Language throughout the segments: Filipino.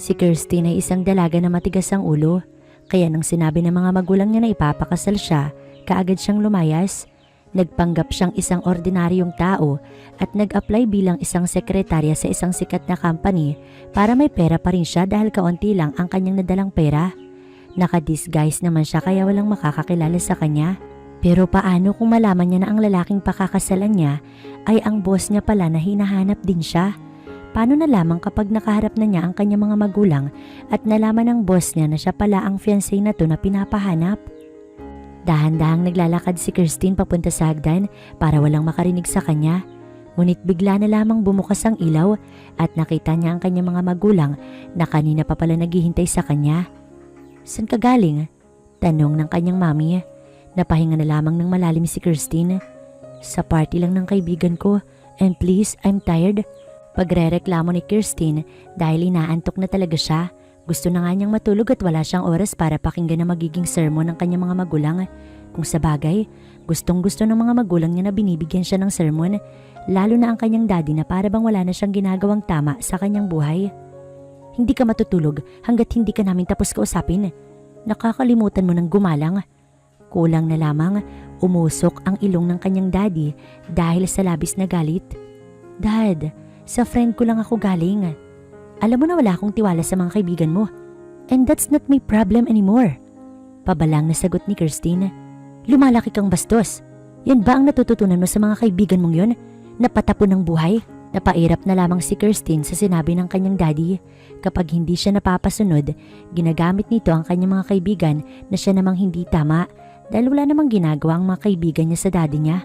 Si Kirstin ay isang dalaga na matigas ang ulo, kaya nang sinabi ng mga magulang niya na ipapakasal siya, kaagad siyang lumayas. Nagpanggap siyang isang ordinaryong tao at nag-apply bilang isang sekretarya sa isang sikat na company para may pera pa rin siya dahil kaunti lang ang kanyang nadalang pera. Naka-disguise naman siya kaya walang makakakilala sa kanya. Pero paano kung malaman niya na ang lalaking pakakasalan niya ay ang boss niya pala na hinahanap din siya? Paano na lamang kapag nakaharap na niya ang kanyang mga magulang at nalaman ng boss niya na siya pala ang fiancé na to na pinapahanap? Dahan-dahang naglalakad si Kirstin papunta sa hagdan para walang makarinig sa kanya. Ngunit bigla na lamang bumukas ang ilaw at nakita niya ang kanyang mga magulang na kanina pa pala naghihintay sa kanya. "Saan ka galing?" tanong ng kanyang mami. Napahinga na lamang ng malalim si Kirstin. "Sa party lang ng kaibigan ko, and please, I'm tired." Pagrereklamo ni Kirstin dahil inaantok na talaga siya. Gusto na nga niyang matulog at wala siyang oras para pakinggan ang magiging sermon ng kanyang mga magulang. Kung sa bagay, gustong-gusto ng mga magulang niya na binibigyan siya ng sermon, lalo na ang kanyang daddy na para bang wala na siyang ginagawang tama sa kanyang buhay. "Hindi ka matutulog hanggat hindi ka namin tapos kausapin. Nakakalimutan mo ng gumalang." Kulang na lamang, umusok ang ilong ng kanyang daddy dahil sa labis na galit. "Dad, sa friend ko lang ako galing. Alam mo na wala akong tiwala sa mga kaibigan mo. And that's not my problem anymore." Pabalang na sagot ni Kirstin. "Lumalaki kang bastos. Yan ba ang natututunan mo sa mga kaibigan mong yon? Napatapon ng buhay?" Napairap na lamang si Kirstin sa sinabi ng kanyang daddy. Kapag hindi siya napapasunod, ginagamit nito ang kanyang mga kaibigan na siya namang hindi tama dahil wala namang ginagawa ang mga kaibigan niya sa daddy niya.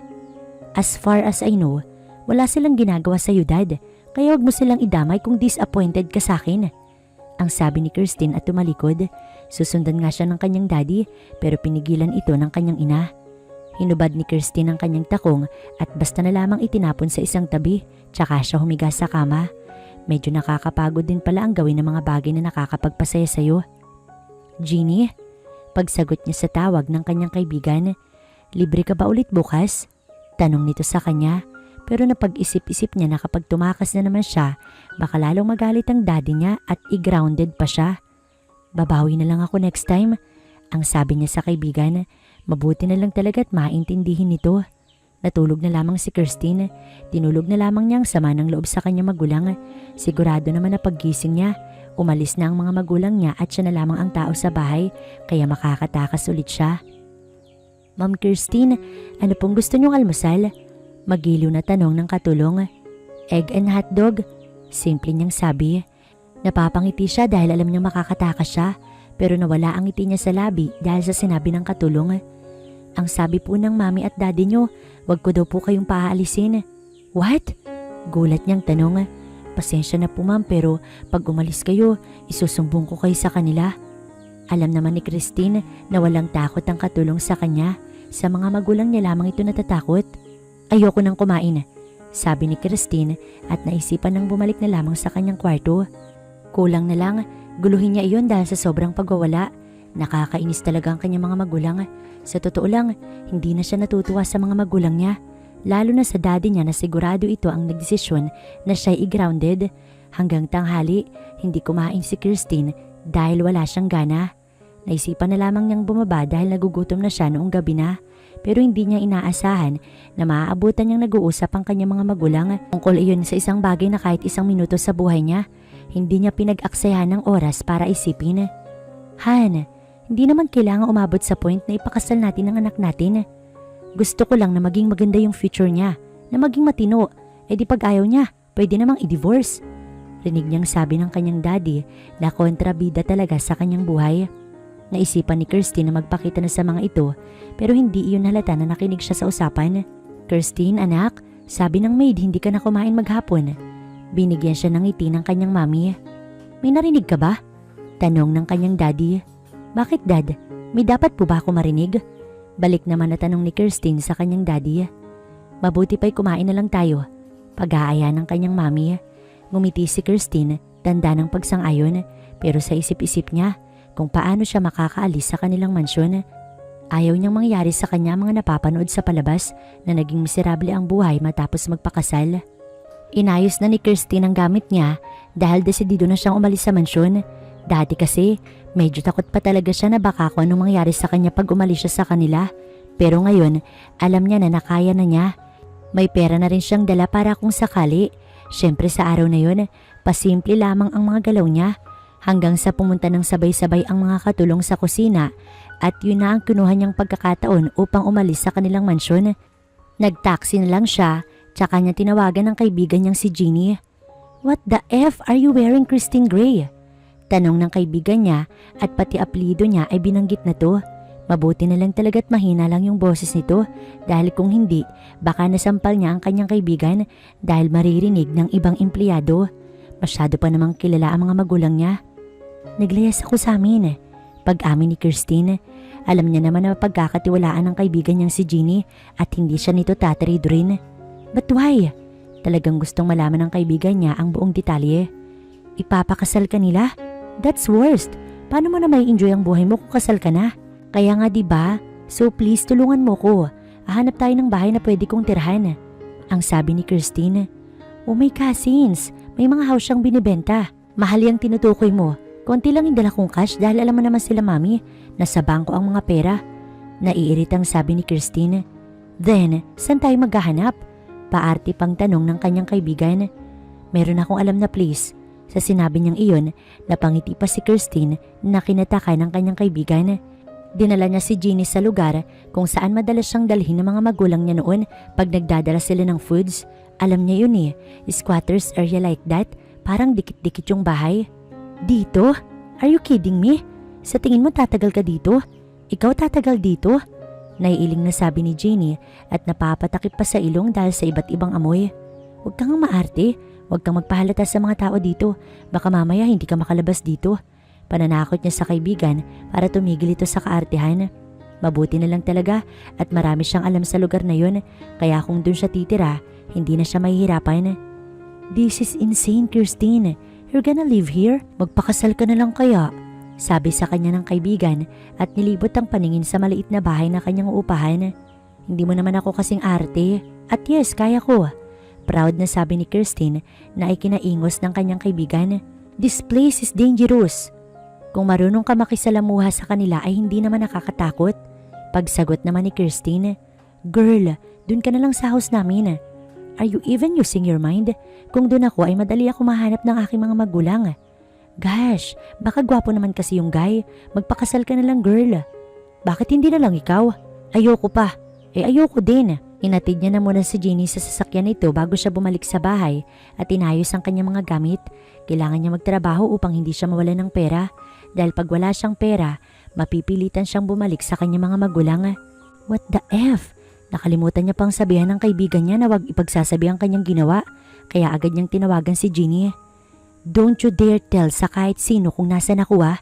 "As far as I know, wala silang ginagawa sa iyo, Dad. Kaya huwag mo silang idamay kung disappointed ka sa akin." Ang sabi ni Kirstin at tumalikod. Susundan nga siya ng kanyang daddy pero pinigilan ito ng kanyang ina. Hinubad ni Kirstin ang kanyang takong at basta na lamang itinapon sa isang tabi tsaka siya humiga sa kama. Medyo nakakapagod din pala ang gawin ng mga bagay na nakakapagpasaya sa'yo. "Jeannie?" Pagsagot niya sa tawag ng kanyang kaibigan. "Libre ka ba ulit bukas?" Tanong nito sa kanya. Pero napag-isip-isip niya na kapag tumakas na naman siya, baka lalong magalit ang daddy niya at i-grounded pa siya. "Babawi na lang ako next time," ang sabi niya sa kaibigan. Mabuti na lang talaga at maintindihin nito. Natulog na lamang si Kirstin. Tinulog na lamang niya ang sama ng loob sa kanyang magulang. Sigurado naman na paggising niya, umalis na ang mga magulang niya at siya na lamang ang tao sa bahay, kaya makakatakas ulit siya. "Ma'am Kirstin, ano pong gusto niyong almusal?" Magiliw na tanong ng katulong. "Egg and hotdog," simple niyang sabi. Napapangiti siya dahil alam niyang makakatakas siya, pero nawala ang ngiti niya sa labi dahil sa sinabi ng katulong. "Ang sabi po ng mami at daddy niyo, wag ko daw po kayong paaalisin." "What?" Gulat niyang tanong. "Pasensya na po ma'am, pero pag umalis kayo, isusumbong ko kayo sa kanila." Alam naman ni Kirstin na walang takot ang katulong sa kanya. Sa mga magulang niya lamang ito natatakot. "Ayoko nang kumain," sabi ni Kirstin at naisipan nang bumalik na lamang sa kanyang kwarto. Kulang na lang, guluhin niya iyon dahil sa sobrang pagwawala. Nakakainis talaga ang kanyang mga magulang. Sa totoo lang, hindi na siya natutuwa sa mga magulang niya. Lalo na sa daddy niya na sigurado ito ang nagdesisyon na siya'y i-grounded. Hanggang tanghali, hindi kumain si Kirstin dahil wala siyang gana. Naisipan na lamang niyang bumaba dahil nagugutom na siya noong gabi na. Pero hindi niya inaasahan na maaabutan niyang nag-uusap ang kanyang mga magulang tungkol iyon sa isang bagay na kahit isang minuto sa buhay niya, hindi niya pinag-aksayahan ng oras para isipin. "Han, hindi naman kailangan umabot sa point na ipakasal natin ang anak natin. Gusto ko lang na maging maganda yung future niya, na maging matino. E di pag ayaw niya, pwede namang i-divorce." Rinig niyang sabi ng kanyang daddy na kontrabida talaga sa kanyang buhay. Naisipan ni Kirstin na magpakita na sa mga ito pero hindi iyon halata na nakinig siya sa usapan. "Kirstin, anak, sabi ng maid hindi ka na kumain maghapon." Binigyan siya ng ngiti ng kanyang mami. "May narinig ka ba?" tanong ng kanyang daddy. "Bakit dad? May dapat po ba ako marinig?" Balik naman na tanong ni Kirstin sa kanyang daddy. "Mabuti pa'y kumain na lang tayo." Pag-aaya ng kanyang mami. Ngumiti si Kirstin, tanda ng pagsang-ayon, pero sa isip-isip niya kung paano siya makakaalis sa kanilang mansyon. Ayaw niyang mangyari sa kanya mga napapanood sa palabas na naging miserable ang buhay matapos magpakasal. Inayos na ni Christine ang gamit niya dahil desidido na siyang umalis sa mansyon. Dati kasi, medyo takot pa talaga siya na baka kung anong mangyari sa kanya pag umalis siya sa kanila. Pero ngayon, alam niya na nakaya na niya. May pera na rin siyang dala para kung sakali. Siyempre sa araw na yun, pasimple lamang ang mga galaw niya. Hanggang sa pumunta ng sabay-sabay ang mga katulong sa kusina at yun na ang kinuha niyang pagkakataon upang umalis sa kanilang mansyon. Nagtaksi na lang siya, tsaka niya tinawagan ng kaibigan niyang si Jeannie. "What the F are you wearing, Christine Gray?" Tanong ng kaibigan niya at pati apelyido niya ay binanggit na to. Mabuti na lang talaga't mahina lang yung boses nito dahil kung hindi, baka nasampal niya ang kanyang kaibigan dahil maririnig ng ibang empleyado. Masyado pa namang kilala ang mga magulang niya. "Naglayas ako sa amin." Pag-amin ni Christine, alam niya naman na pagkakatiwalaan ng kaibigan niyang si Jeannie at hindi siya nito tatarido rin. "But why?" Talagang gustong malaman ng kaibigan niya ang buong detalye. "Ipapakasal ka nila? That's worst. Paano mo na may enjoy ang buhay mo kung kasal ka na? Kaya nga 'di ba? So please tulungan mo ko. Hahanap tayo ng bahay na pwede kong tirhan." Ang sabi ni Christine. "Oh my cousins, may mga house siyang binibenta. Mahal yung tinutukoy mo. Konti lang yung dala kong cash dahil alam mo naman sila mami, nasa bangko ang mga pera." Naiiritang sabi ni Christine. "Then, saan tayo maghahanap?" Paarte pang tanong ng kanyang kaibigan. "Meron akong alam na place." Sa sinabi niyang iyon, napangiti pa si Christine na kinataka ng kanyang kaibigan. Dinala niya si Jeannie sa lugar kung saan madalas siyang dalhin ng mga magulang niya noon pag nagdadala sila ng foods. Alam niya yun eh, squatters area like that, parang dikit-dikit yung bahay. "Dito? Are you kidding me? Sa tingin mo tatagal ka dito? Ikaw tatagal dito?" Naiiling na sabi ni Jeannie at napapatakip pa sa ilong dahil sa iba't ibang amoy. "Huwag kang maarte, huwag kang magpahalata sa mga tao dito, baka mamaya hindi ka makalabas dito." Pananakot niya sa kaibigan para tumigil ito sa kaartehan. Mabuti na lang talaga at marami siyang alam sa lugar na yun, kaya kung dun siya titira, hindi na siya mahihirapan. "This is insane, Christine. You're gonna live here? Magpakasal ka na lang kaya?" Sabi sa kanya ng kaibigan at nilibot ang paningin sa maliit na bahay na kanyang uupahan. "Hindi mo naman ako kasing arte. At yes, kaya ko." Proud na sabi ni Christine na ikinaingos ng kanyang kaibigan. "This place is dangerous." Kung marunong ka makisalamuha sa kanila ay hindi naman nakakatakot. Pagsagot naman ni Christine. "Girl, dun ka na lang sa house namin. Are you even using your mind? Kung dun ako ay madali ako mahanap ng aking mga magulang." "Gosh, baka gwapo naman kasi yung guy. Magpakasal ka na lang, girl." "Bakit hindi na lang ikaw?" "Ayoko pa." Ayoko din." Inatid niya na muna si Jeannie sa sasakyan nito bago siya bumalik sa bahay at inayos ang kanyang mga gamit. Kailangan niya magtrabaho upang hindi siya mawalan ng pera. Dahil pag wala siyang pera, mapipilitan siyang bumalik sa kanyang mga magulang. What the F? Nakalimutan niya pang sabihan ng kaibigan niya na wag ipagsasabi ang kanyang ginawa, kaya agad niyang tinawagan si Jeannie. "Don't you dare tell sa kahit sino kung nasan ako ah."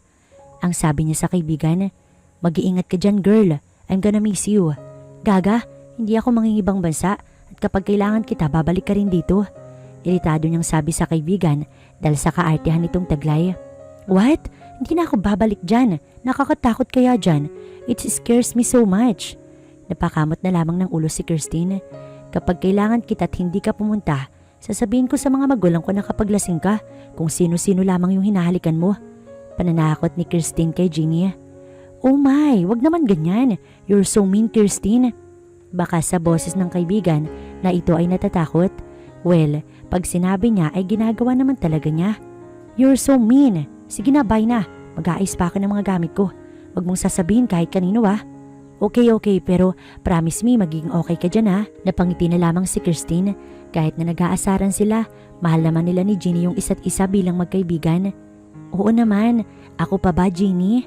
Ang sabi niya sa kaibigan. "Mag-iingat ka dyan, girl. I'm gonna miss you." "Gaga, hindi ako mangingibang bansa at kapag kailangan kita babalik ka rin dito." Iritado niyang sabi sa kaibigan dahil sa kaartehan nitong taglay. "What? Hindi na ako babalik dyan. Nakakatakot kaya dyan. It scares me so much." Napakamot na lamang ng ulo si Christine. "Kapag kailangan kita at hindi ka pumunta, sasabihin ko sa mga magulang ko na kapag lasing ka, kung sino-sino lamang yung hinahalikan mo." Pananakot ni Christine kay Jeannie. "Oh my, wag naman ganyan. You're so mean, Christine." Baka sa boses ng kaibigan na ito ay natatakot. Well, pag sinabi niya ay ginagawa naman talaga niya. "You're so mean. Sige na, bye na. Mag-aayos pa ako ng mga gamit ko. Wag mong sasabihin kahit kanino ah." Okay, pero promise me magiging okay ka dyan ha." Napangiti na lamang si Christine. Kahit na nag-aasaran sila, mahal naman nila ni Jeannie yung isa't isa bilang magkaibigan. "Oo naman. Ako pa ba, Jeannie?"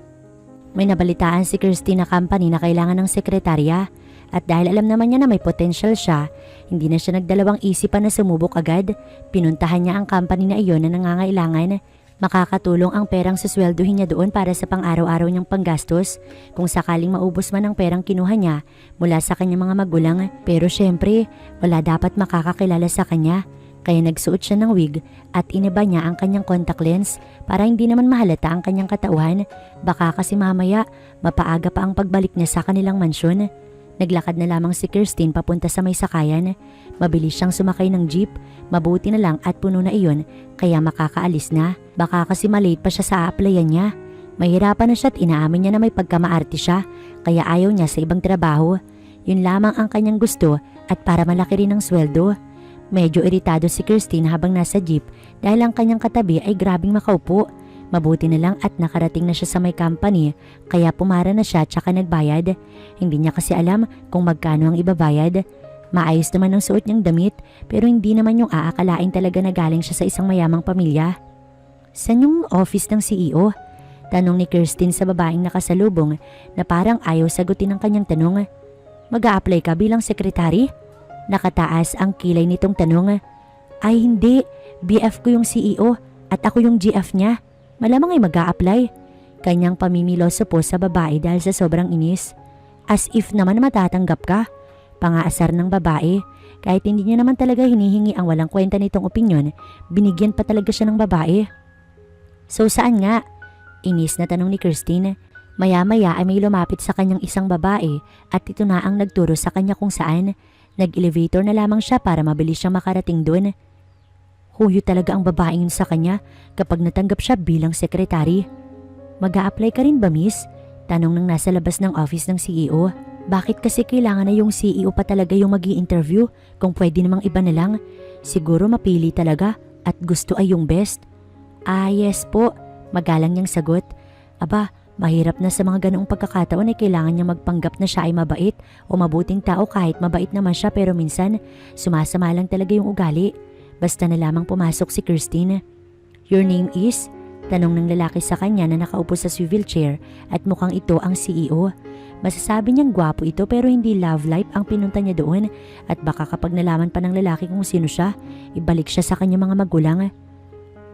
May nabalitaan si Christine na company na kailangan ng sekretarya. At dahil alam naman niya na may potential siya, hindi na siya nagdalawang isipan na sumubok agad. Pinuntahan niya ang company na iyon na nangangailangan. Makakatulong ang perang susweldohin niya doon para sa pang-araw-araw niyang panggastos kung sakaling maubos man ang perang kinuha niya mula sa kanyang mga magulang. Pero syempre, wala dapat makakakilala sa kanya. Kaya nagsuot siya ng wig at iniba niya ang kanyang contact lens para hindi naman mahalata ang kanyang katauhan. Baka kasi mamaya, mapaaga pa ang pagbalik niya sa kanilang mansyon. Naglakad na lamang si Kirstine papunta sa may sakayan. Mabilis siyang sumakay ng jeep. Mabuti na lang at puno na iyon kaya makakaalis na. Baka kasi malate pa siya sa a-applyan niya. Mahirapan na siya at inaamin niya na may pagkamaarte siya kaya ayaw niya sa ibang trabaho. Yun lamang ang kanyang gusto at para malaki rin ang sweldo. Medyo iritado si Kirstine habang nasa jeep dahil ang kanyang katabi ay grabing makaupo. Mabuti na lang at nakarating na siya sa may company kaya pumara na siya tsaka nagbayad. Hindi niya kasi alam kung magkano ang ibabayad. Maayos naman ang suot niyang damit pero hindi naman yung aakalain talaga na galing siya sa isang mayamang pamilya. Saan yung office ng CEO? Tanong ni Kirstine sa babaeng nakasalubong na parang ayaw sagutin ang kanyang tanong. Mag-a-apply ka bilang sekretary? Nakataas ang kilay nitong tanong. Ay hindi, BF ko yung CEO at ako yung GF niya. Malamang ay mag-a-apply. Kanyang pamimiloso po sa babae dahil sa sobrang inis. As if naman matatanggap ka. Pangaasar ng babae. Kahit hindi niya naman talaga hinihingi ang walang kwenta nitong opinyon, binigyan pa talaga siya ng babae. So saan nga? Inis na tanong ni Kirstine. Maya-maya ay may lumapit sa kanyang isang babae at ito na ang nagturo sa kanya kung saan. Nag-elevator na lamang siya para mabilis siyang makarating doon. Huyo talaga ang babaeng yun sa kanya kapag natanggap siya bilang sekretary. Mag-a-apply ka rin ba, miss? Tanong ng nasa labas ng office ng CEO. Bakit kasi kailangan na yung CEO pa talaga yung magi-interview kung pwede namang iba na lang? Siguro mapili talaga at gusto ay yung best. Ah, yes po. Magalang niyang sagot. Aba, mahirap na sa mga ganoong pagkakataon ay kailangan niya magpanggap na siya ay mabait o mabuting tao kahit mabait naman siya pero minsan sumasama lang talaga yung ugali. Basta na lamang pumasok si Kirstine. Your name is? Tanong ng lalaki sa kanya na nakaupo sa swivel chair at mukhang ito ang CEO. Masasabi niyang gwapo ito pero hindi love life ang pinunta niya doon at baka kapag nalaman pa ng lalaki kung sino siya, ibalik siya sa kanyang mga magulang.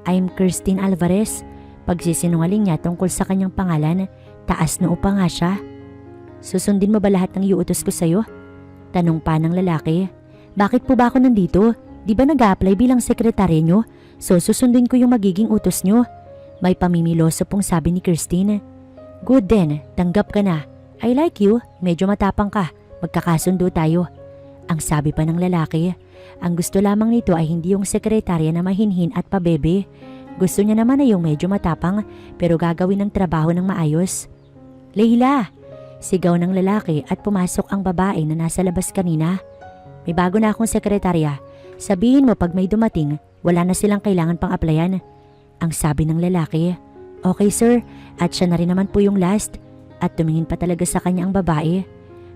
I'm Kirstine Alvarez. Pagsisinungaling niya tungkol sa kanyang pangalan, taas noo pa nga siya. Susundin mo ba lahat ng iuutos ko sa'yo? Tanong pa ng lalaki. Bakit po ba ako nandito? Di ba nag-a-apply bilang sekretary nyo? So susundin ko yung magiging utos nyo. May pamimiloso pong sabi ni Kirstine. Good then, tanggap ka na. I like you, medyo matapang ka. Magkakasundo tayo. Ang sabi pa ng lalaki. Ang gusto lamang nito ay hindi yung sekretarya na mahinhin at pabebe. Gusto niya naman ay yung medyo matapang pero gagawin ng trabaho ng maayos. Leila! Sigaw ng lalaki at pumasok ang babae na nasa labas kanina. May bago na akong sekretarya. Sabihin mo pag may dumating, wala na silang kailangan pang applyan. Ang sabi ng lalaki. Okay sir, at siya na rin naman po yung last. At tumingin pa talaga sa kanya ang babae.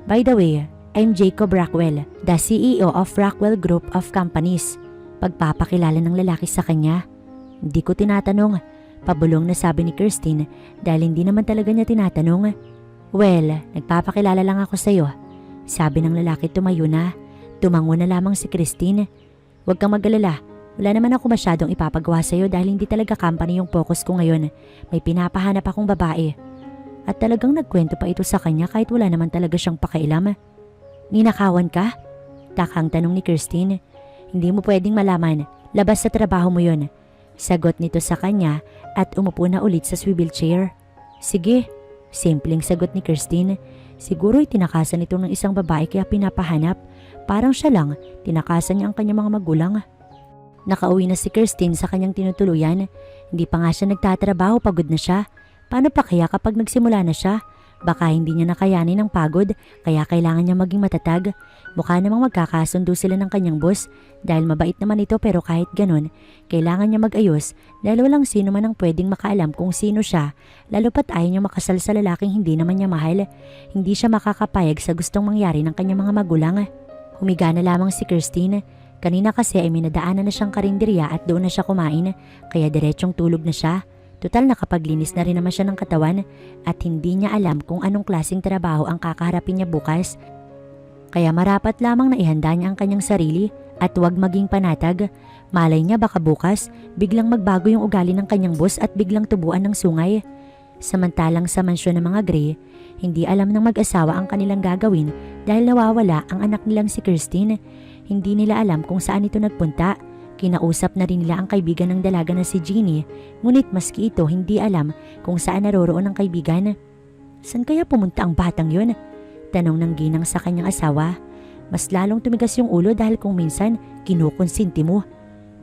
By the way, I'm Jacob Rockwell, the CEO of Rockwell Group of Companies. Pagpapakilala ng lalaki sa kanya. Hindi ko tinatanong. Pabulong na sabi ni Kirstine dahil hindi naman talaga niya tinatanong. Well, nagpapakilala lang ako sa'yo. Sabi ng lalaki tumayo na. Tumango na lamang si Kirstine. Huwag kang mag-alala. Wala naman ako masyadong ipapagawa sa'yo dahil hindi talaga company yung focus ko ngayon. May pinapahanap akong babae. At talagang nagkwento pa ito sa kanya kahit wala naman talaga siyang pakailam. Ninakawan ka? Takang tanong ni Kirstine. Hindi mo pwedeng malaman. Labas sa trabaho mo yun. Sagot nito sa kanya at umupo na ulit sa swivel chair. Sige. Simpleng sagot ni Kirstine. Siguro itinakasan ito ng isang babae kaya pinapahanap. Parang siya lang, tinakasan niya ang kanyang mga magulang. Nakauwi na si Kirstine sa kanyang tinutuluyan. Hindi pa nga siya nagtatrabaho, pagod na siya. Paano pa kaya kapag nagsimula na siya? Baka hindi niya nakayanin ang pagod, kaya kailangan niya maging matatag. Mukha namang magkakasundo sila ng kanyang boss dahil mabait naman ito pero kahit ganun, kailangan niya mag-ayos dahil walang sino man ang pwedeng makaalam kung sino siya, lalo pat ayaw niya makasal sa lalaking hindi naman niya mahal. Hindi siya makakapayag sa gustong mangyari ng kanyang mga magulang. Humiga na lamang si Kirstine. Kanina kasi ay minadaanan na siyang karinderya at doon na siya kumain, kaya diretsong tulog na siya. Total nakapaglinis na rin naman siya ng katawan at hindi niya alam kung anong klaseng trabaho ang kakaharapin niya bukas. Kaya marapat lamang na ihanda niya ang kanyang sarili at huwag maging panatag. Malay niya baka bukas biglang magbago yung ugali ng kanyang boss at biglang tubuan ng sungay. Samantalang sa mansyon ng mga Gray, hindi alam ng mag-asawa ang kanilang gagawin dahil nawawala ang anak nilang si Kirstine. Hindi nila alam kung saan ito nagpunta. Kinausap na rin nila ang kaibigan ng dalaga na si Jeannie, ngunit maski ito hindi alam kung saan naroroon ang kaibigan. San kaya pumunta ang batang yun? Tanong ng ginang sa kanyang asawa. Mas lalong tumigas yung ulo dahil kung minsan kinukonsinti mo.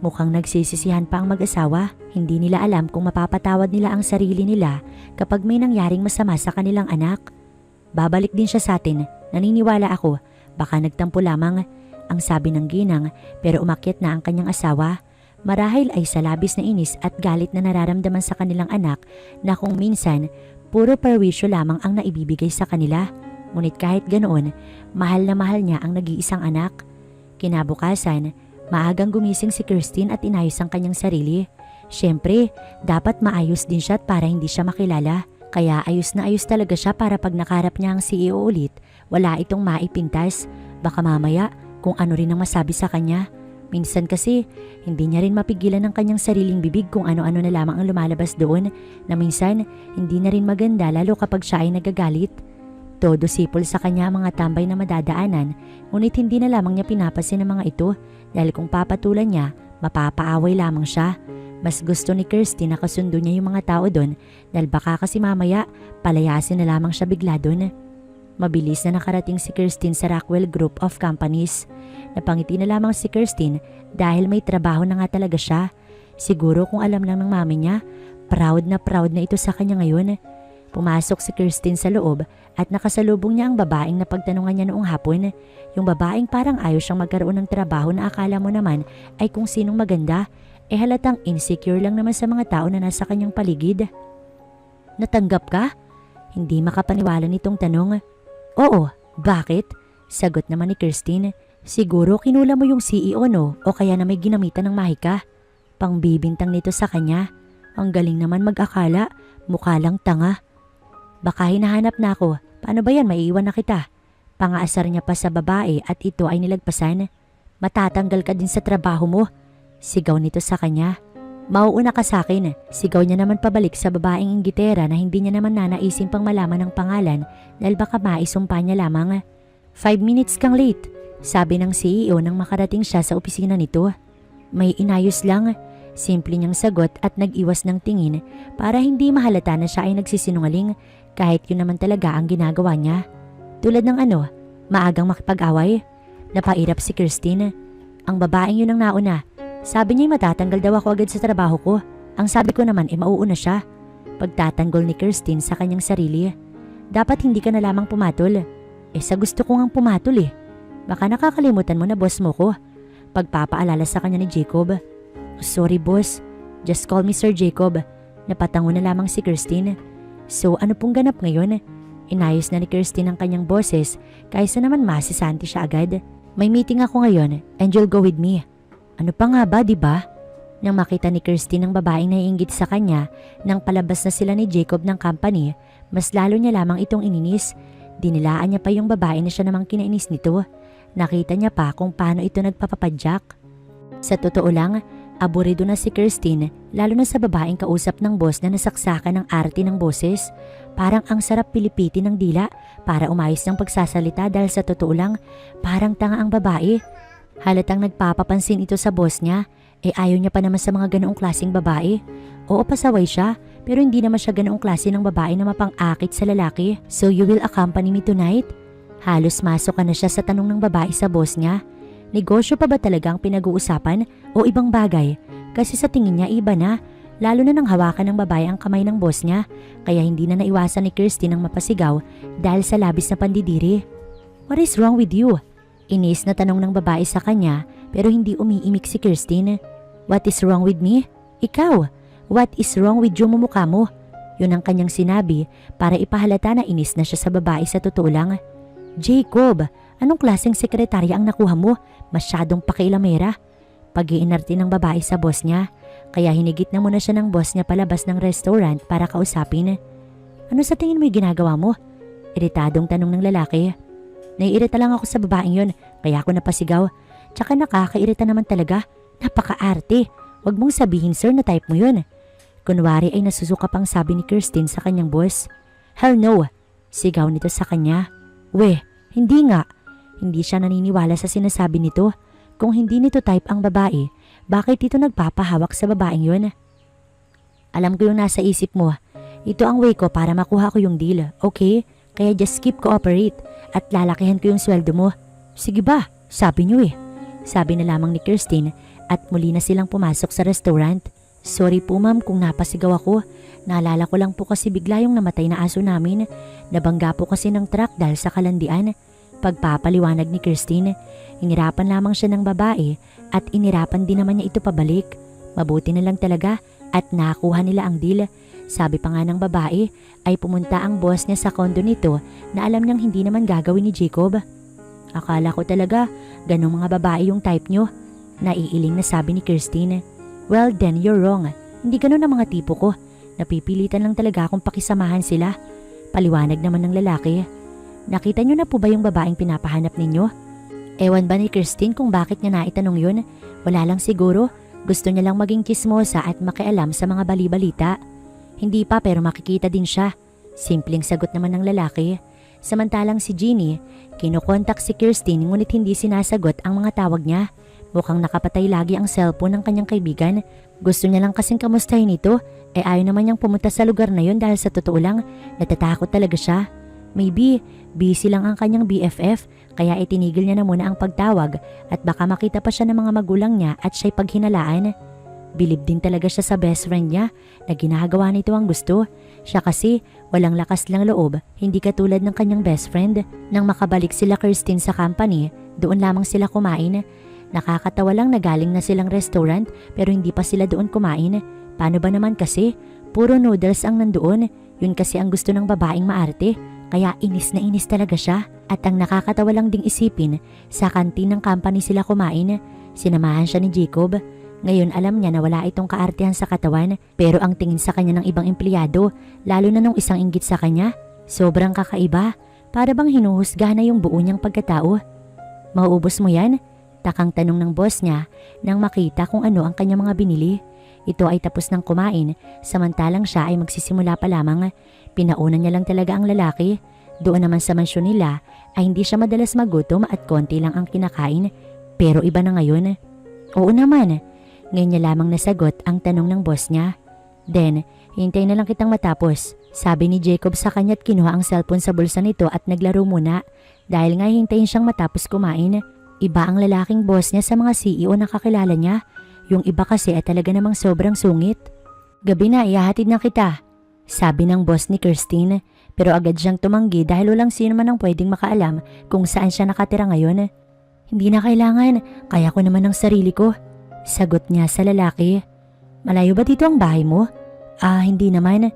Mukhang nagsisisihan pa ang mag-asawa. Hindi nila alam kung mapapatawad nila ang sarili nila kapag may nangyaring masama sa kanilang anak. Babalik din siya sa atin, naniniwala ako. Baka nagtampo lamang, ang sabi ng ginang, pero umakyat na ang kanyang asawa. Marahil ay sa labis na inis at galit na nararamdaman sa kanilang anak na kung minsan puro perwisyo lamang ang naibibigay sa kanila. Ngunit kahit ganoon, mahal na mahal niya ang nag-iisang anak. Kinabukasan, maagang gumising si Kirstine at inayos ang kanyang sarili. Siyempre, dapat maayos din siya para hindi siya makilala. Kaya ayos na ayos talaga siya para pag nakarap niya ang CEO ulit, wala itong maipintas. Baka mamaya kung ano rin ang masabi sa kanya. Minsan kasi, hindi niya rin mapigilan ng kanyang sariling bibig kung ano-ano na lamang ang lumalabas doon na minsan hindi na rin maganda lalo kapag siya ay nagagalit. Todo sipol sa kanya ang mga tambay na madadaanan, ngunit hindi na lamang niya pinapasin ang mga ito dahil kung papatulan niya, mapapaaway lamang siya. Mas gusto ni Kirsty na kasundo niya yung mga tao doon dahil baka kasi mamaya palayasin na lamang siya bigla doon. Mabilis na nakarating si Kirstine sa Rockwell Group of Companies. Napangiti na lamang si Kirstine dahil may trabaho na nga talaga siya. Siguro kung alam lang ng mami niya, proud na ito sa kanya ngayon. Pumasok si Kirstine sa loob at nakasalubong niya ang babaeng na pagtanungan niya noong hapon. Yung babaeng parang ayaw siyang magkaroon ng trabaho na akala mo naman ay kung sinong maganda, halatang insecure lang naman sa mga tao na nasa kanyang paligid. Natanggap ka? Hindi makapaniwala nitong tanong. Oo, bakit? Sagot naman ni Kirstine. Siguro kinula mo yung CEO no o kaya na may ginamitan ng mahika. Pangbibintang nito sa kanya. Ang galing naman mag-akala, mukha lang tanga. Baka hinahanap na ako. Paano ba yan? Maiiwan na kita. Pangaasar niya pa sa babae at ito ay nilagpasan. Matatanggal ka din sa trabaho mo. Sigaw nito sa kanya. Mauuna ka sa akin. Sigaw niya naman pabalik sa babaeng inggitera na hindi niya naman nanaisin pang malaman ng pangalan dahil baka maisumpa niya lamang. 5 minutes kang late, sabi ng CEO nang makarating siya sa opisina nito. May inayos lang. Simple niyang sagot at nag-iwas ng tingin para hindi mahalata na siya ay nagsisinungaling kahit yun naman talaga ang ginagawa niya. Tulad ng maagang makipag-away. Napairap si Kirstine. Ang babaeng yun ang nauna. Sabi niya matatanggal daw ako agad sa trabaho ko. Ang sabi ko naman mauuna siya. Pagtatanggol ni Kirstine sa kanyang sarili. Dapat hindi ka na lamang pumatol. Sa gusto ko ngang pumatol Baka nakakalimutan mo na boss mo ko. Pagpapaalala sa kanya ni Jacob. Sorry boss, just call me Sir Jacob. Napatango na lamang si Kirstine. So ano pong ganap ngayon? Inayos na ni Kirstine ang kanyang boses kaysa naman masisanti siya agad. May meeting ako ngayon and you'll go with me. Ano pa nga ba, diba? Nang makita ni Kirstine ang babaeng naiinggit sa kanya nang palabas na sila ni Jacob ng company, mas lalo niya lamang itong ininis. Dinilaan niya pa yung babae na siya namang kinainis nito. Nakita niya pa kung paano ito nagpapapadyak. Sa totoo lang, aburido na si Kirstine lalo na sa babaeng kausap ng boss na nasaksakan ng arte ng boses. Parang ang sarap pilipitin ng dila para umayos ng pagsasalita dahil sa totoo lang, parang tanga ang babae. Halatang nagpapapansin ito sa boss niya, ayaw niya pa naman sa mga ganoong klaseng babae. Oo, pasaway siya, pero hindi naman siya ganoong klase ng babae na mapang-akit sa lalaki. So you will accompany me tonight? Halos masok na siya sa tanong ng babae sa boss niya. Negosyo pa ba talaga ang pinag-uusapan o ibang bagay? Kasi sa tingin niya iba na, lalo na nang hawakan ng babae ang kamay ng boss niya, kaya hindi na naiwasan ni Kirstine ang mapasigaw dahil sa labis na pandidiri. What is wrong with you? Inis na tanong ng babae sa kanya pero hindi umiimik si Kirstine. What is wrong with me? Ikaw, what is wrong with yung mumukha mo? Yun ang kanyang sinabi para ipahalata na inis na siya sa babae sa totoo lang. Jacob, anong klaseng sekretarya ang nakuha mo? Masyadong pakialamera. Pag-iinarte ng babae sa boss niya, kaya hinigit na muna siya ng boss niya palabas ng restaurant para kausapin. Ano sa tingin mo yung ginagawa mo? Iritadong tanong ng lalaki. Naiirita lang ako sa babaeng yun, kaya ako napasigaw. Tsaka nakakairita naman talaga. Napaka-arte. Huwag mong sabihin sir na type mo yun. Kunwari ay nasusuka pang sabi ni Kirstine sa kanyang boss. Hell no! Sigaw nito sa kanya. Weh, hindi nga. Hindi siya naniniwala sa sinasabi nito. Kung hindi nito type ang babae, bakit ito nagpapahawak sa babaeng yun? Alam ko yung nasa isip mo. Ito ang way ko para makuha ko yung deal, okay? Kaya just keep cooperate. at lalakihan ko yung sweldo mo. Sige ba, sabi niyo eh. Sabi na lamang ni Kirstine at muli na silang pumasok sa restaurant. Sorry po ma'am kung napasigaw ako. Naalala ko lang po kasi bigla yung namatay na aso namin. Nabangga po kasi ng truck dahil sa kalandian. Pagpapaliwanag ni Kirstine, inirapan lamang siya ng babae at inirapan din naman niya ito pabalik. Mabuti na lang talaga at nakuha nila ang deal. Sabi pa nga ng babae ay pumunta ang boss niya sa kondo nito na alam niyang hindi naman gagawin ni Jacob. Akala ko talaga ganong mga babae yung type niyo. Naiiling na sabi ni Kirstine. Well then you're wrong. Hindi ganon ang mga tipo ko. Napipilitan lang talaga akong pakisamahan sila. Paliwanag naman ng lalaki. Nakita niyo na po ba yung babaeng pinapahanap ninyo? Ewan ba ni Kirstine kung bakit niya naitanong yun? Wala lang siguro. Gusto niya lang maging chismosa at makialam sa mga bali-balita. Hindi pa pero makikita din siya. Simpleng sagot naman ng lalaki. Samantalang si Jeannie, kinukontak si Kirstine ngunit hindi sinasagot ang mga tawag niya. Mukhang nakapatay lagi ang cellphone ng kanyang kaibigan. Gusto niya lang kasing kamustahin ito. Ayaw naman niyang pumunta sa lugar na yun dahil sa totoo lang, natatakot talaga siya. Maybe, busy lang ang kanyang BFF kaya itinigil niya na muna ang pagtawag at baka makita pa siya ng mga magulang niya at siya'y paghinalaan. Bilib din talaga siya sa best friend niya na ginagawa nito ang gusto. Siya kasi walang lakas lang loob, hindi katulad ng kanyang best friend. Nang makabalik sila Kirstine sa company, doon lamang sila kumain. Nakakatawa lang na galing na silang restaurant pero hindi pa sila doon kumain. Paano ba naman kasi? Puro noodles ang nandoon. Yun kasi ang gusto ng babaeng maarte. Kaya inis na inis talaga siya. At ang nakakatawa lang ding isipin, sa kantin ng company sila kumain. Sinamahan siya ni Jacob. Ngayon alam niya na wala itong kaartehan sa katawan pero ang tingin sa kanya ng ibang empleyado, lalo na nung isang inggit sa kanya, sobrang kakaiba. Para bang hinuhusgahan na yung buo niyang pagkatao. Mauubos mo yan? Takang tanong ng boss niya nang makita kung ano ang kanyang mga binili. Ito ay tapos ng kumain, samantalang siya ay magsisimula pa lamang. Pinauna niya lang talaga ang lalaki. Doon naman sa mansyon nila ay hindi siya madalas magutom at konti lang ang kinakain. Pero iba na ngayon. Oo naman. Ngayon niya lamang nasagot ang tanong ng boss niya. Then, hintay na lang kitang matapos. Sabi ni Jacob sa kanya at kinuha ang cellphone sa bulsa nito at naglaro muna. Dahil nga hintayin siyang matapos kumain. Iba ang lalaking boss niya sa mga CEO na kakilala niya. Yung iba kasi ay talaga namang sobrang sungit. Gabi na, ihahatid na kita. Sabi ng boss ni Kirstine. Pero agad siyang tumanggi dahil walang sino man ang pwedeng makaalam kung saan siya nakatira ngayon. Hindi na kailangan, kaya ko naman ang sarili ko. Sagot niya sa lalaki. Malayo ba dito ang bahay mo? Hindi naman.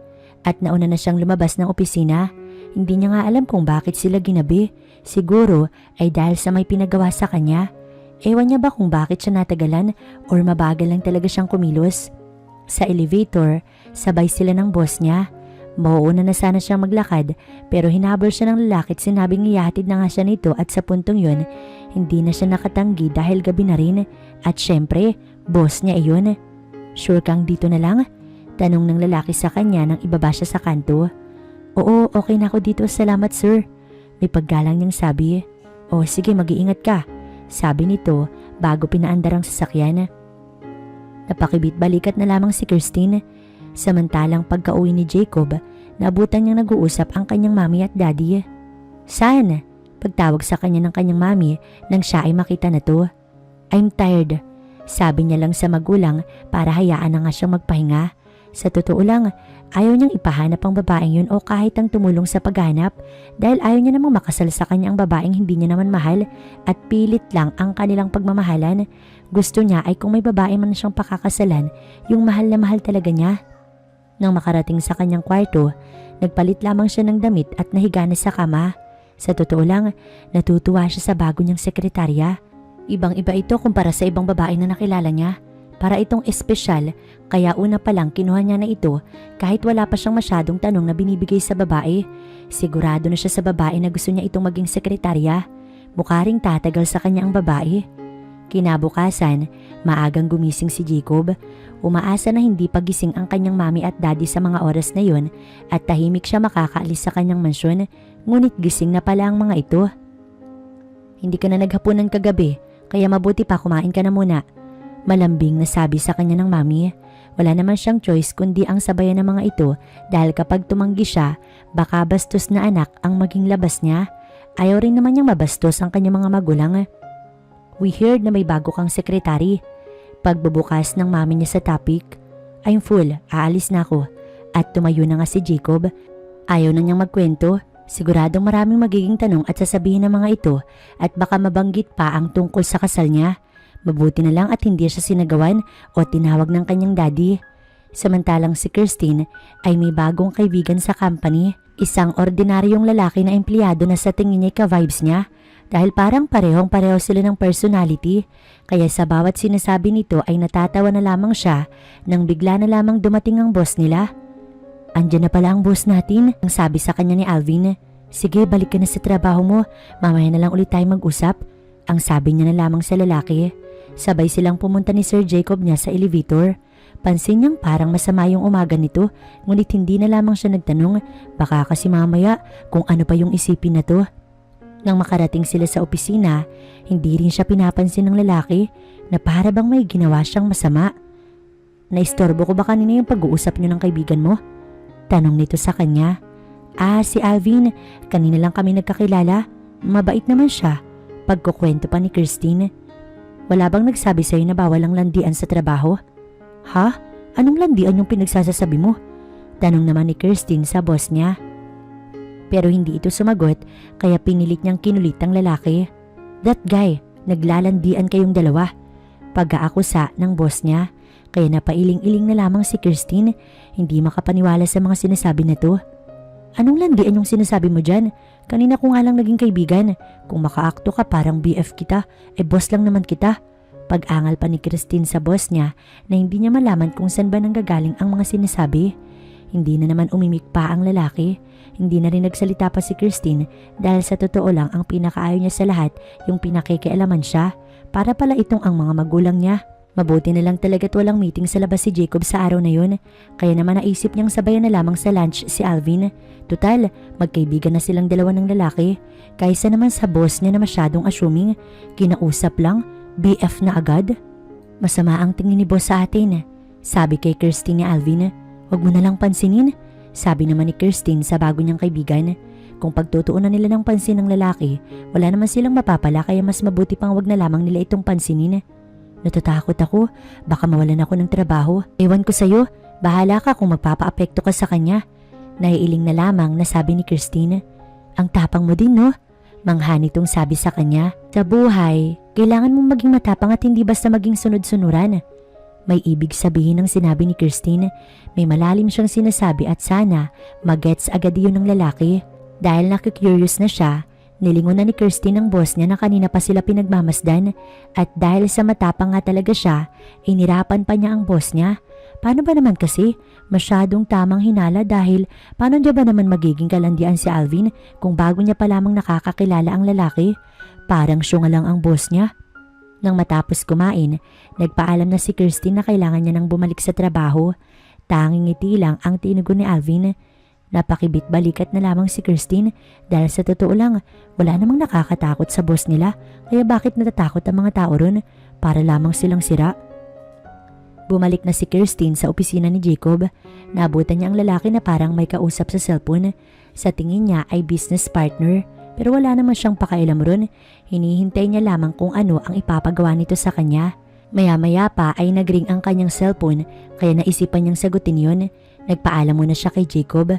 At nauna na siyang lumabas ng opisina. Hindi niya nga alam kung bakit sila ginabi. Siguro ay dahil sa may pinagawa sa kanya. Ewan niya ba kung bakit siya natagalan or mabagal lang talaga siyang kumilos. Sa elevator, sabay sila ng boss niya. Mauuna na sana siyang maglakad pero hinabol siya ng lalaki at sinabing iyahatid na nga siya nito at sa puntong yun, hindi na siya nakatanggi dahil gabi na rin at syempre, boss niya iyon. Sure kang dito na lang? Tanong ng lalaki sa kanya nang ibaba siya sa kanto. Oo, okay na ako dito, salamat sir. May paggalang niyang sabi. O sige, mag-iingat ka. Sabi nito bago pinaandar ang sasakyan. Napakibit balikat na lamang si Kirstine. Samantalang pagka-uwi ni Jacob, naabutan niyang nag-uusap ang kanyang mami at daddy. Saan? Pagtawag sa kanya ng kanyang mami nang siya ay makita na to. I'm tired. Sabi niya lang sa magulang para hayaan na nga siyang magpahinga. Sa totoo lang, ayaw niyang ipahanap ang babaeng yun o kahit ang tumulong sa paghanap dahil ayaw niya namang makasal sa kanya ang babaeng hindi niya naman mahal at pilit lang ang kanilang pagmamahalan. Gusto niya ay kung may babae man siyang pakakasalan, yung mahal na mahal talaga niya. Nang makarating sa kanyang kwarto, nagpalit lamang siya ng damit at nahiga na sa kama. Sa totoo lang, natutuwa siya sa bago niyang sekretarya. Ibang-iba ito kumpara sa ibang babae na nakilala niya. Para itong espesyal, kaya una pa lang kinuha niya na ito kahit wala pa siyang masyadong tanong na binibigay sa babae. Sigurado na siya sa babae na gusto niya itong maging sekretarya. Mukha ring tatagal sa kanya ang babae. Kinabukasan, maagang gumising si Jacob. Umaasa na hindi pagising ang kanyang mami at daddy sa mga oras na yon at tahimik siya makakaalis sa kanyang mansyon, ngunit gising na pala ang mga ito. Hindi ka na naghapunan kagabi, kaya mabuti pa kumain ka na muna. Malambing na sabi sa kanya ng mami. Wala naman siyang choice kundi ang sabayan ng mga ito dahil kapag tumanggi siya, baka bastos na anak ang maging labas niya. Ayaw rin naman niyang mabastos ang kanyang mga magulang. We heard na may bago kang sekretary. Pagbubukas ng mami niya sa topic, I'm full, aalis na ako. At tumayo na nga si Jacob. Ayaw na niyang magkwento. Siguradong maraming magiging tanong at sasabihin ng mga ito at baka mabanggit pa ang tungkol sa kasal niya. Mabuti na lang at hindi siya sinagawan o tinawag ng kanyang daddy. Samantalang si Christine ay may bagong kaibigan sa company. Isang ordinaryong lalaki na empleyado na sa tingin niya ka-vibes niya dahil parang parehong-pareho sila ng personality. Kaya sa bawat sinasabi nito ay natatawa na lamang siya nang bigla na lamang dumating ang boss nila. Andiyan na pala ang boss natin, ang sabi sa kanya ni Alvin. Sige, balik ka na sa trabaho mo, mamaya na lang ulit tayo mag-usap. Ang sabi niya na lamang sa lalaki. Sabay silang pumunta ni Sir Jacob niya sa elevator. Pansin niyang parang masama yung umaga nito, ngunit hindi na lamang siya nagtanong, baka kasi mamaya kung ano pa yung isipin na to. Nang makarating sila sa opisina, hindi rin siya pinapansin ng lalaki na para bang may ginawa siyang masama. Naistorbo ko ba kanina yung pag-uusap niyo ng kaibigan mo? Tanong nito sa kanya. Si Alvin, kanina lang kami nagkakilala. Mabait naman siya. Pagkukwento pa ni Christine. Wala bang nagsabi sa'yo na bawal ang landian sa trabaho? Ha? Anong landian yung pinagsasasabi mo? Tanong naman ni Christine sa boss niya. Pero hindi ito sumagot kaya pinilit niyang kinulit ang lalaki. That guy, naglalandian kayong dalawa. Pag-aakusa ng boss niya. Kaya napailing-iling na lamang si Christine, hindi makapaniwala sa mga sinasabi na to. Anong landian yung sinasabi mo dyan? Kanina ko nga lang naging kaibigan. Kung makaakto ka parang BF kita, boss lang naman kita. Pag-angal pa ni Christine sa boss niya na hindi niya malaman kung saan ba nanggagaling ang mga sinasabi. Hindi na naman umimik pa ang lalaki. Hindi na rin nagsalita pa si Christine dahil sa totoo lang ang pinakaayaw niya sa lahat yung pinakikialaman siya. Para pala itong ang mga magulang niya. Mabuti na lang talaga't walang meeting sa labas si Jacob sa araw na yun. Kaya naman naisip niyang sabayan na lamang sa lunch si Alvin. Total, magkaibigan na silang dalawa ng lalaki. Kaysa naman sa boss niya na masyadong assuming, kinausap lang, BF na agad. Masama ang tingin ni boss sa atin. Sabi kay Christine ni Alvin. Huwag mo na lang pansinin. Sabi naman ni Christine sa bago niyang kaibigan. Kung pagtutuunan nila ng pansin ng lalaki, wala naman silang mapapala kaya mas mabuti pang wag na lamang nila itong pansinin. Natatakot ako, baka mawalan ako ng trabaho. Ewan ko sa'yo, bahala ka kung magpapaapekto ka sa kanya. Naiiling na lamang na sabi ni Christine. Ang tapang mo din no? Mangha nitong sabi sa kanya. Sa buhay, kailangan mong maging matapang at hindi basta maging sunod-sunuran. May ibig sabihin ng sinabi ni Christine. May malalim siyang sinasabi at sana magets agad yun ng lalaki. Dahil nakikurious na siya, nilingon na ni Christine ang boss niya na kanina pa sila pinagmamasdan at dahil sa matapang nga talaga siya, inirapan pa niya ang boss niya. Paano ba naman kasi? Masyadong tamang hinala dahil paano niya ba naman magiging kalandian si Alvin kung bago niya pa lamang nakakakilala ang lalaki? Parang syunga lang ang boss niya. Nang matapos kumain, nagpaalam na si Christine na kailangan niya nang bumalik sa trabaho. Tanging ngiti lang ang tinugon ni Alvin. Napakibit-balikat na lamang si Christine dahil sa totoo lang, wala namang nakakatakot sa boss nila kaya bakit natatakot ang mga tao ron para lamang silang sira. Bumalik na si Christine sa opisina ni Jacob. Naabutan niya ang lalaki na parang may kausap sa cellphone. Sa tingin niya ay business partner pero wala naman siyang pakailam ron. Hinihintay niya lamang kung ano ang ipapagawa nito sa kanya. Maya-maya pa ay nagring ang kanyang cellphone kaya naisipan niyang sagutin yon. Nagpaalam muna siya kay Jacob.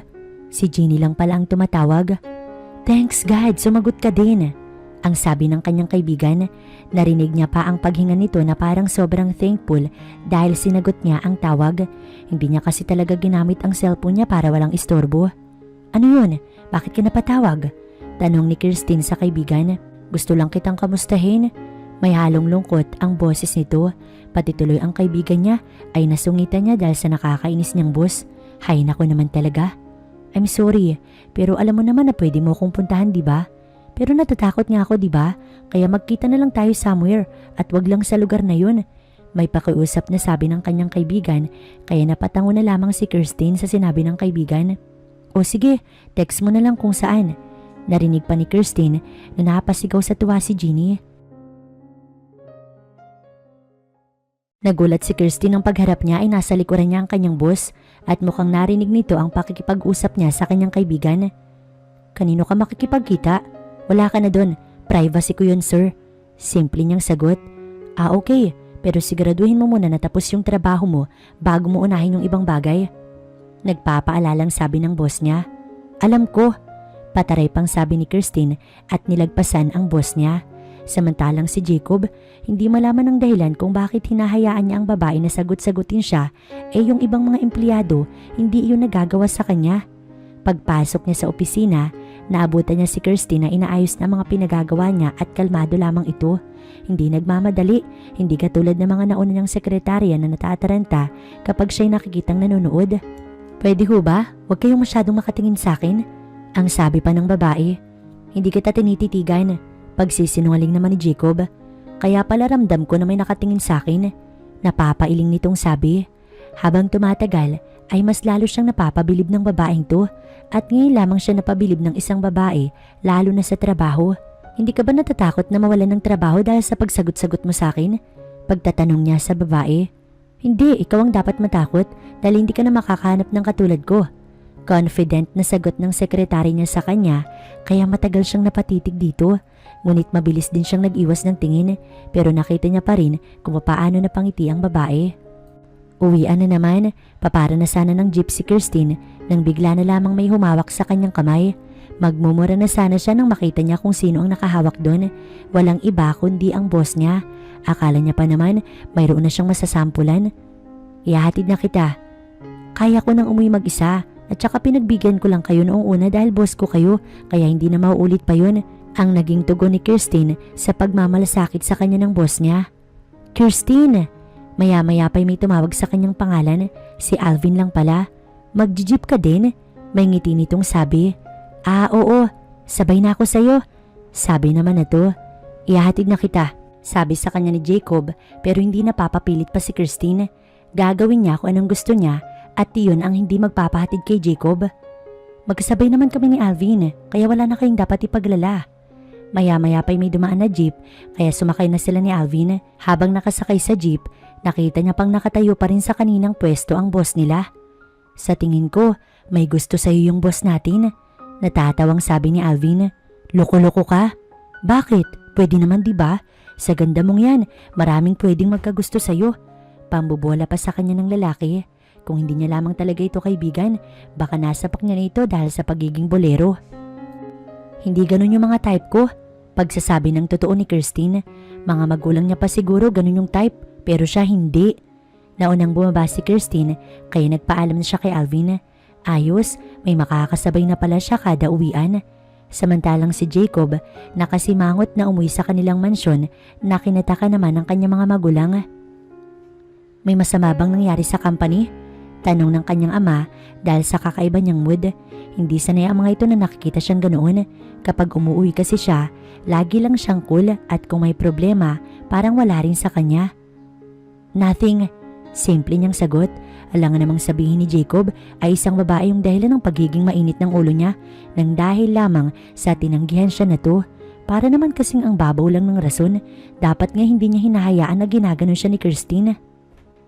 Si Jeannie lang pala ang tumatawag. Thanks God, sumagot ka din. Ang sabi ng kanyang kaibigan. Narinig niya pa ang paghinga nito na parang sobrang thankful dahil sinagot niya ang tawag. Hindi niya kasi talaga ginamit ang cellphone niya para walang istorbo. Ano yun? Bakit ka napatawag? Tanong ni Christine sa kaibigan. Gusto lang kitang kamustahin. May halong lungkot ang boses nito. Pati tuloy ang kaibigan niya ay nasungitan niya dahil sa nakakainis niyang boss. Hay nako naman talaga. I'm sorry, pero alam mo naman na pwede mo akong puntahan, di ba? Pero natatakot nga ako, di ba? Kaya magkita na lang tayo somewhere at wag lang sa lugar na yun. May pakiusap na sabi ng kanyang kaibigan kaya napatango na lamang si Christine sa sinabi ng kaibigan. O sige, text mo na lang kung saan. Narinig pa ni Christine na napasigaw sa tuwa si Jeannie. Nagulat si Christine nang pagharap niya ay nasa likuran niya ang kanyang boss at mukhang narinig nito ang pakikipag-usap niya sa kanyang kaibigan. Kanino ka makikipagkita? Wala ka na dun. Privacy ko yun, sir. Simple niyang sagot. Okay. Pero siguraduhin mo muna na tapos yung trabaho mo bago mo unahin yung ibang bagay. Nagpapaalalang sabi ng boss niya. Alam ko. Pataray pang sabi ni Kirstine at nilagpasan ang boss niya. Samantalang si Jacob, hindi malaman ang dahilan kung bakit hinahayaan niya ang babae na sagot-sagutin siya, yung ibang mga empleyado hindi iyon nagagawa sa kanya. Pagpasok niya sa opisina, naabutan niya si Kirstine na inaayos na mga pinagagawa niya at kalmado lamang ito. Hindi nagmamadali, hindi katulad ng mga nauna niyang sekretarya na natataranta kapag siya'y nakikitang nanonood. Pwede ho ba? Huwag kayong masyadong makatingin sa akin. Ang sabi pa ng babae. Hindi kita tinititigan. Pagsisinungaling naman ni Jacob. Kaya pala ramdam ko na may nakatingin sa akin. Napapailing nitong sabi. Habang tumatagal ay mas lalo siyang napapabilib ng babaeng to at ngayon lamang siya napabilib ng isang babae lalo na sa trabaho. Hindi ka ba natatakot na mawalan ng trabaho dahil sa pagsagot-sagot mo sa akin? Pagtatanong niya sa babae. Hindi, ikaw ang dapat matakot dahil hindi ka na makakahanap ng katulad ko. Confident na sagot ng sekretary niya sa kanya kaya matagal siyang napatitig dito. Ngunit mabilis din siyang nag-iwas ng tingin pero nakita niya pa rin kung paano napangiti ang babae. Uwian na naman, papara na sana ng jeep si Kirstine nang bigla na lamang may humawak sa kanyang kamay. Magmumura na sana siya nang makita niya kung sino ang nakahawak doon. Walang iba kundi ang boss niya. Akala niya pa naman mayroon na siyang masasampulan. Ihahatid na kita. Kaya ko nang umuwi mag-isa at saka pinagbigyan ko lang kayo noong una dahil boss ko kayo kaya hindi na mauulit pa yun. Ang naging tugon ni Kirstine sa pagmamalasakit sa kanya ng boss niya. Kirstine! Maya-maya pa'y may tumawag sa kanyang pangalan. Si Alvin lang pala. Mag-jeep ka din? May ngiti nitong sabi. Oo. Sabay na ako sa'yo. Sabi naman na to. Ihahatid na kita. Sabi sa kanya ni Jacob pero hindi napapapilit pa si Kirstine. Gagawin niya kung anong gusto niya at iyon ang hindi magpapahatid kay Jacob. Magkasabay naman kami ni Alvin kaya wala na kayong dapat ipaglala. Maya-maya pa'y may dumaan na jeep kaya sumakay na sila ni Alvin. Habang nakasakay sa jeep, nakita niya pang nakatayo pa rin sa kaninang pwesto ang boss nila. Sa tingin ko, may gusto sa'yo yung boss natin. Natatawang sabi ni Alvin. Loko-loko ka? Bakit? Pwede naman diba? Sa ganda mong yan, maraming pwedeng magkagusto sa'yo. Pambobola pa sa kanya ng lalaki. Kung hindi niya lamang talaga ito kaibigan, baka nasapak niya na ito dahil sa pagiging bolero. Hindi ganun yung mga type ko. Pagsasabi ng totoo ni Kirstine, mga magulang niya pa siguro ganun yung type pero siya hindi. Naunang bumaba si Kirstine kaya nagpaalam na siya kay Alvin. Ayos, may makakasabay na pala siya kada uwian. Samantalang si Jacob nakasimangot na umuwi sa kanilang mansyon na kinataka naman ng kanyang mga magulang. May masama bang nangyari sa company? Tanong ng kanyang ama dahil sa kakaiba niyang mood. Hindi sanay ang mga ito na nakikita siyang ganoon. Kapag umuwi kasi siya, lagi lang siyang cool at kung may problema, parang wala rin sa kanya. Nothing. Simple niyang sagot. Alangan namang sabihin ni Jacob ay isang babae yung dahilan ng pagiging mainit ng ulo niya nang dahil lamang sa tinanggihan siya na to. Para naman kasing ang babaw lang ng rason, dapat nga hindi niya hinahayaan na ginaganon siya ni Kirstine.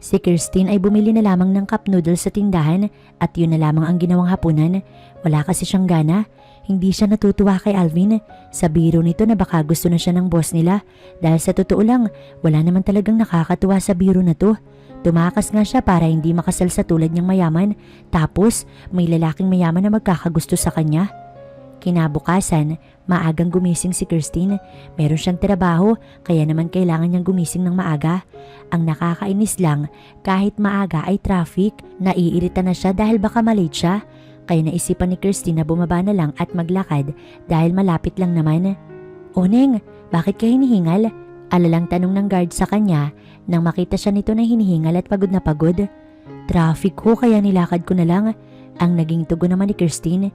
Si Kirstine ay bumili na lamang ng cup noodles sa tindahan at yun na lamang ang ginawang hapunan. Wala kasi siyang gana. Hindi siya natutuwa kay Alvin. Sa biro nito na baka gusto na siya ng boss nila. Dahil sa totoo lang, wala naman talagang nakakatuwa sa biro na to. Tumakas nga siya para hindi makasal sa tulad niyang mayaman. Tapos, may lalaking mayaman na magkakagusto sa kanya. Kinabukasan, maagang gumising si Kirstine. Meron siyang trabaho kaya naman kailangan niyang gumising ng maaga. Ang nakakainis lang, kahit maaga ay traffic, naiirita na siya dahil baka malate siya. Kaya naisipan ni Kirstine na bumaba na lang at maglakad dahil malapit lang naman. O Neng, bakit ka hinihingal? Alalang tanong ng guard sa kanya nang makita siya nito na hinihingal at pagod na pagod. Traffic ko kaya nilakad ko na lang. Ang naging tugon naman ni Kirstine.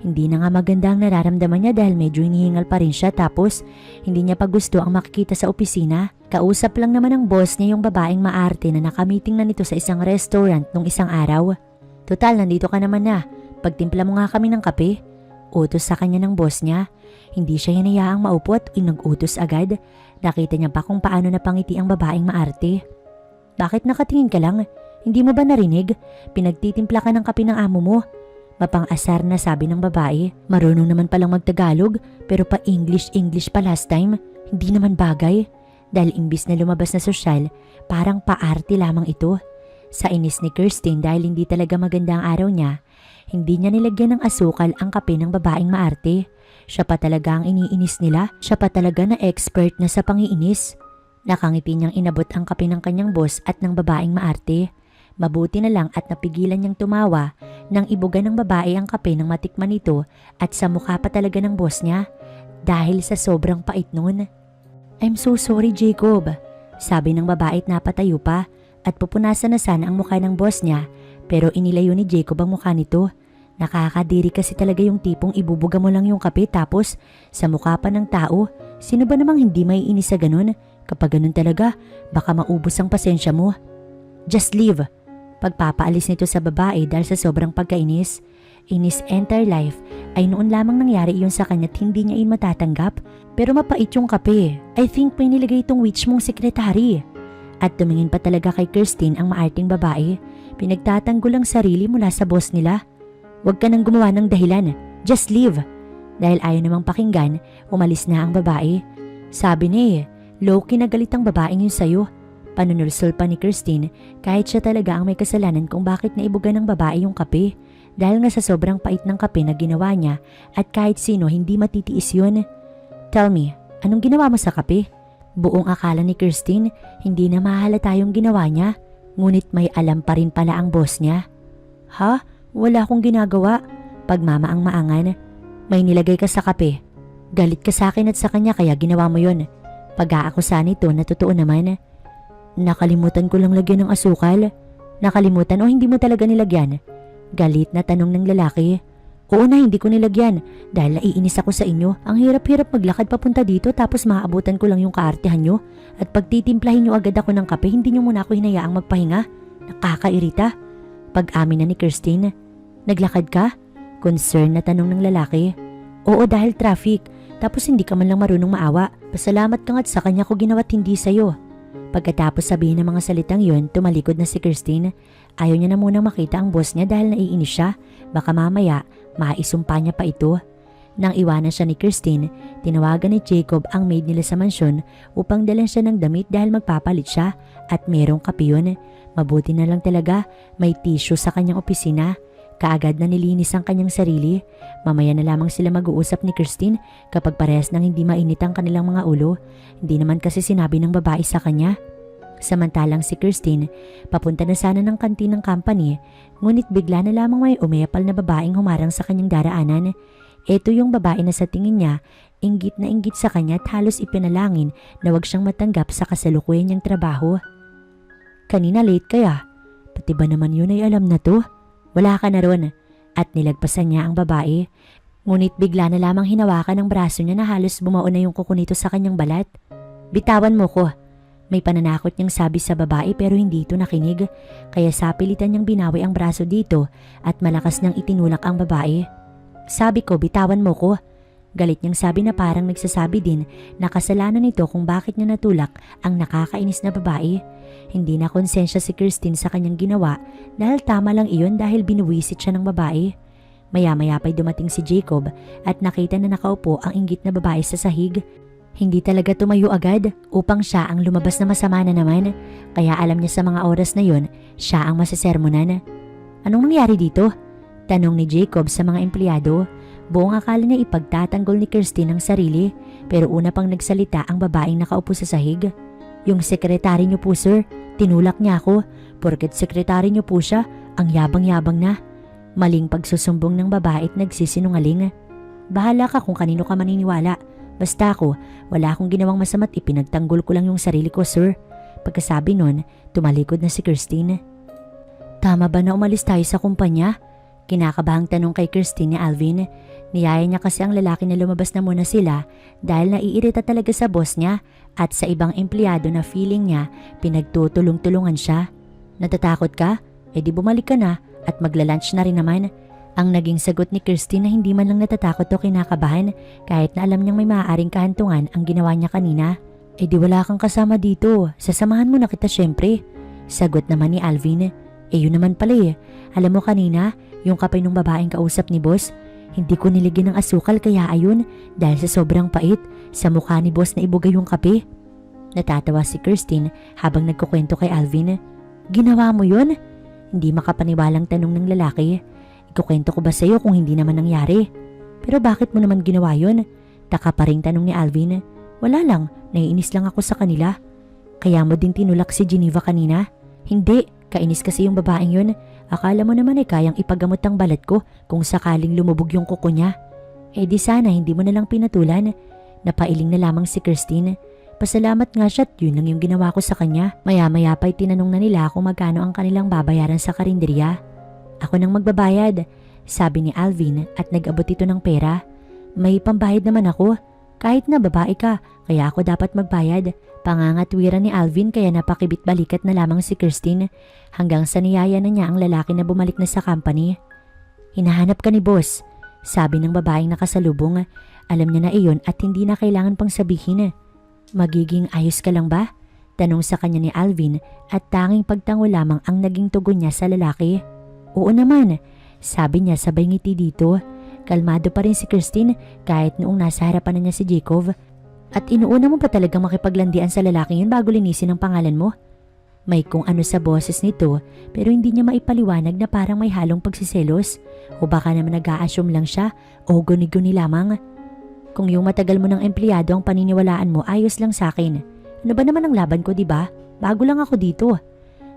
Hindi na nga maganda ang nararamdaman niya dahil medyo hinihingal pa rin siya tapos hindi niya pa gusto ang makikita sa opisina. Kausap lang naman ng boss niya yung babaeng maarte na nakamiting na nito sa isang restaurant nung isang araw. Total, nandito ka naman na. Pagtimpla mo nga kami ng kape. Utos sa kanya ng boss niya. Hindi siya hinayaang maupo at nag-utos agad. Nakita niya pa kung paano napangiti ang babaeng maarte. Bakit nakatingin ka lang? Hindi mo ba narinig? Pinagtitimpla ka ng kape ng amo mo. Mapang-asar na sabi ng babae. Marunong naman palang magtagalog pero pa English pa last time. Hindi naman bagay. Dahil imbis na lumabas na sosyal, parang paarte lamang ito. Sa inis ni Kirstine dahil hindi talaga maganda ang araw niya, hindi niya nilagyan ng asukal ang kape ng babaeng maarte. Siya pa talaga ang iniinis nila. Siya pa talaga na expert na sa pangiinis. Nakangiti niyang inabot ang kape ng kanyang boss at ng babaeng maarte. Mabuti na lang at napigilan niyang tumawa nang ibuga ng babae ang kape ng matikman nito at sa mukha pa talaga ng boss niya dahil sa sobrang pait nun. "I'm so sorry, Jacob," sabi ng babae at napatayo pa at pupunasan na sana ang mukha ng boss niya pero inilayo ni Jacob ang mukha nito. Nakakadiri kasi talaga yung tipong ibubuga mo lang yung kape tapos sa mukha pa ng tao. Sino ba namang hindi maiinis sa ganun? Kapag ganun talaga, baka maubos ang pasensya mo. "Just leave." Pagpapaalis nito sa babae dahil sa sobrang pagkainis. In his entire life ay noon lamang nangyari iyon sa kanya at hindi niya iyon matatanggap. Pero mapait yung kape. I think may nilagay itong witch mong sekretary. At tumingin pa talaga kay Kirstine ang maarting babae. Pinagtatanggol ang sarili mula sa boss nila. "Huwag ka nang gumawa ng dahilan. Just leave." Dahil ayaw namang pakinggan, umalis na ang babae. Sabi niya low-key nagalit ang babaeng yun sa'yo. Panunulsol pa ni Kirstine kahit siya talaga ang may kasalanan kung bakit naibuga ng babae yung kape. Dahil nga sa sobrang pait ng kape na ginawa niya at kahit sino hindi matitiis yun. "Tell me, anong ginawa mo sa kape?" Buong akala ni Kirstine hindi na mahalata yung ginawa niya. Ngunit may alam pa rin pala ang boss niya. "Ha? Wala akong ginagawa." Pagmama ang maangan. "May nilagay ka sa kape. Galit ka sa akin at sa kanya kaya ginawa mo yun." Pag-aakusa nito na totoo naman. "Nakalimutan ko lang lagyan ng asukal." "Nakalimutan o hindi mo talaga nilagyan?" Galit na tanong ng lalaki. "Oo na, hindi ko nilagyan dahil naiinis ako sa inyo. Ang hirap-hirap maglakad papunta dito tapos maaabutan ko lang yung kaartehan nyo at pagtitimplahin nyo agad ako ng kape hindi nyo muna ako hinayaang magpahinga. Nakakairita." Pag-amin na ni Kirstine. "Naglakad ka?" Concern na tanong ng lalaki. "Oo, dahil traffic. Tapos hindi ka man lang marunong maawa. Pasalamat ka nga't sa kanya ko ginawa't hindi sa'yo." Pagkatapos sabihin ng mga salitang yun, tumalikod na si Kirstine. Ayaw niya na munang makita ang boss niya dahil naiinis siya. Baka mamaya, maisumpa niya pa ito. Nang iwanan siya ni Kirstine, tinawagan ni Jacob ang maid nila sa mansyon upang dalan siya ng damit dahil magpapalit siya at merong kape yun. Mabuti na lang talaga, may tissue sa kanyang opisina. Kaagad na nilinis ang kanyang sarili. Mamaya na lamang sila mag-uusap ni Kirstine kapag parehas nang hindi mainit ang kanilang mga ulo. Hindi naman kasi sinabi ng babae sa kanya. Samantalang si Kirstine, papunta na sana ng kantin ng company, ngunit bigla na lamang may umepal na babaeng humarang sa kanyang daraanan. Ito yung babae na sa tingin niya, inggit na inggit sa kanya at halos ipinalangin na wag siyang matanggap sa kasalukuyan niyang trabaho. "Kanina late kaya? Pati ba naman yun ay alam na to? Wala ka na ron." At nilagpasan niya ang babae. Ngunit bigla na lamang hinawakan ang braso niya na halos bumao na yung kuko nito sa kanyang balat. "Bitawan mo ko." May pananakot niyang sabi sa babae pero hindi ito nakinig. Kaya sapilitan niyang binawi ang braso dito at malakas niyang itinulak ang babae. "Sabi ko, bitawan mo ko." Galit niyang sabi na parang nagsasabi din na kasalanan nito kung bakit niya natulak ang nakakainis na babae. Hindi na konsensya si Kirstine sa kanyang ginawa dahil tama lang iyon dahil binuwisit siya ng babae. Maya-maya pa'y dumating si Jacob at nakita na nakaupo ang inggit na babae sa sahig. Hindi talaga tumayo agad upang siya ang lumabas na masama na naman. Kaya alam niya sa mga oras na yon, siya ang masisermonan. "Anong nangyari dito?" Tanong ni Jacob sa mga empleyado. Buong akala niya ipagtatanggol ni Kirstine ang sarili pero una pang nagsalita ang babaeng nakaupo sa sahig. "Yung sekretary niyo po sir, tinulak niya ako. Porket sekretary niyo po siya, ang yabang-yabang na." Maling pagsusumbong ng babae at nagsisinungaling. "Bahala ka kung kanino ka maniniwala. Basta ako, wala akong ginawang masama't ipinagtanggol ko lang yung sarili ko sir." Pagkasabi nun, tumalikod na si Kirstine. "Tama ba na umalis tayo sa kumpanya?" Kinakabahang tanong kay Kirstine ni Alvin. Niyaya niya kasi ang lalaki na lumabas na muna sila dahil naiirita talaga sa boss niya at sa ibang empleyado na feeling niya pinagtutulong-tulungan siya. "Natatakot ka? E di bumalik ka na at magla-lunch na rin naman." Ang naging sagot ni Kirstine na hindi man lang natatakot o kinakabahan kahit na alam niyang may maaaring kahantungan ang ginawa niya kanina. "E di wala kang kasama dito, sasamahan mo na kita syempre." Sagot naman ni Alvin. Yun naman pala eh. Alam mo kanina, yung kape ng babaeng kausap ni boss, hindi ko niligyan ng asukal kaya ayun, dahil sa sobrang pait, sa mukha ni boss na ibuga yung kape. Natatawa si Kirstine habang nagkukwento kay Alvin. Ginawa mo yun? Hindi makapaniwalang tanong ng lalaki. Ikukwento ko ba sa'yo kung hindi naman nangyari? Pero bakit mo naman ginawa yun? Taka pa ring tanong ni Alvin. Wala lang, naiinis lang ako sa kanila. Kaya mo din tinulak si Geneva kanina? Hindi, kainis kasi yung babaeng yun. Akala mo naman ay kayang ipagamot ang balat ko kung sakaling lumubog yung kuko niya. Di sana hindi mo nalang pinatulan. Napailing na lamang si Kirstine. Pasalamat nga siya at yun lang yung ginawa ko sa kanya. Maya-maya pa'y tinanong na nila kung magkano ang kanilang babayaran sa karinderya. Ako nang magbabayad, sabi ni Alvin at nag-abot ito ng pera. May pambayad naman ako. Kahit na babae ka, kaya ako dapat magbayad. Pangangatwiran ni Alvin kaya napakibit-balikat na lamang si Kirstine hanggang sa niyaya na niya ang lalaki na bumalik na sa company. Hinahanap ka ni boss, sabi ng babaeng nakasalubong. Alam niya na iyon at hindi na kailangan pang sabihin. Magiging ayos ka lang ba? Tanong sa kanya ni Alvin at tanging pagtango lamang ang naging tugon niya sa lalaki. Oo naman, sabi niya sabay ngiti dito. Kalmado pa rin si Kirstine kahit noong nasa harapan na niya si Jacob. At inuuna mo pa talagang makipaglandian sa lalaking yun bago linisin ang pangalan mo? May kung ano sa boses nito pero hindi niya maipaliwanag na parang may halong pagsiselos o baka naman nag-a-assume lang siya o guni-guni lamang. Kung yung matagal mo ng empleyado ang paniniwalaan mo, ayos lang sa akin. Ano ba naman ang laban ko, diba? Bago lang ako dito.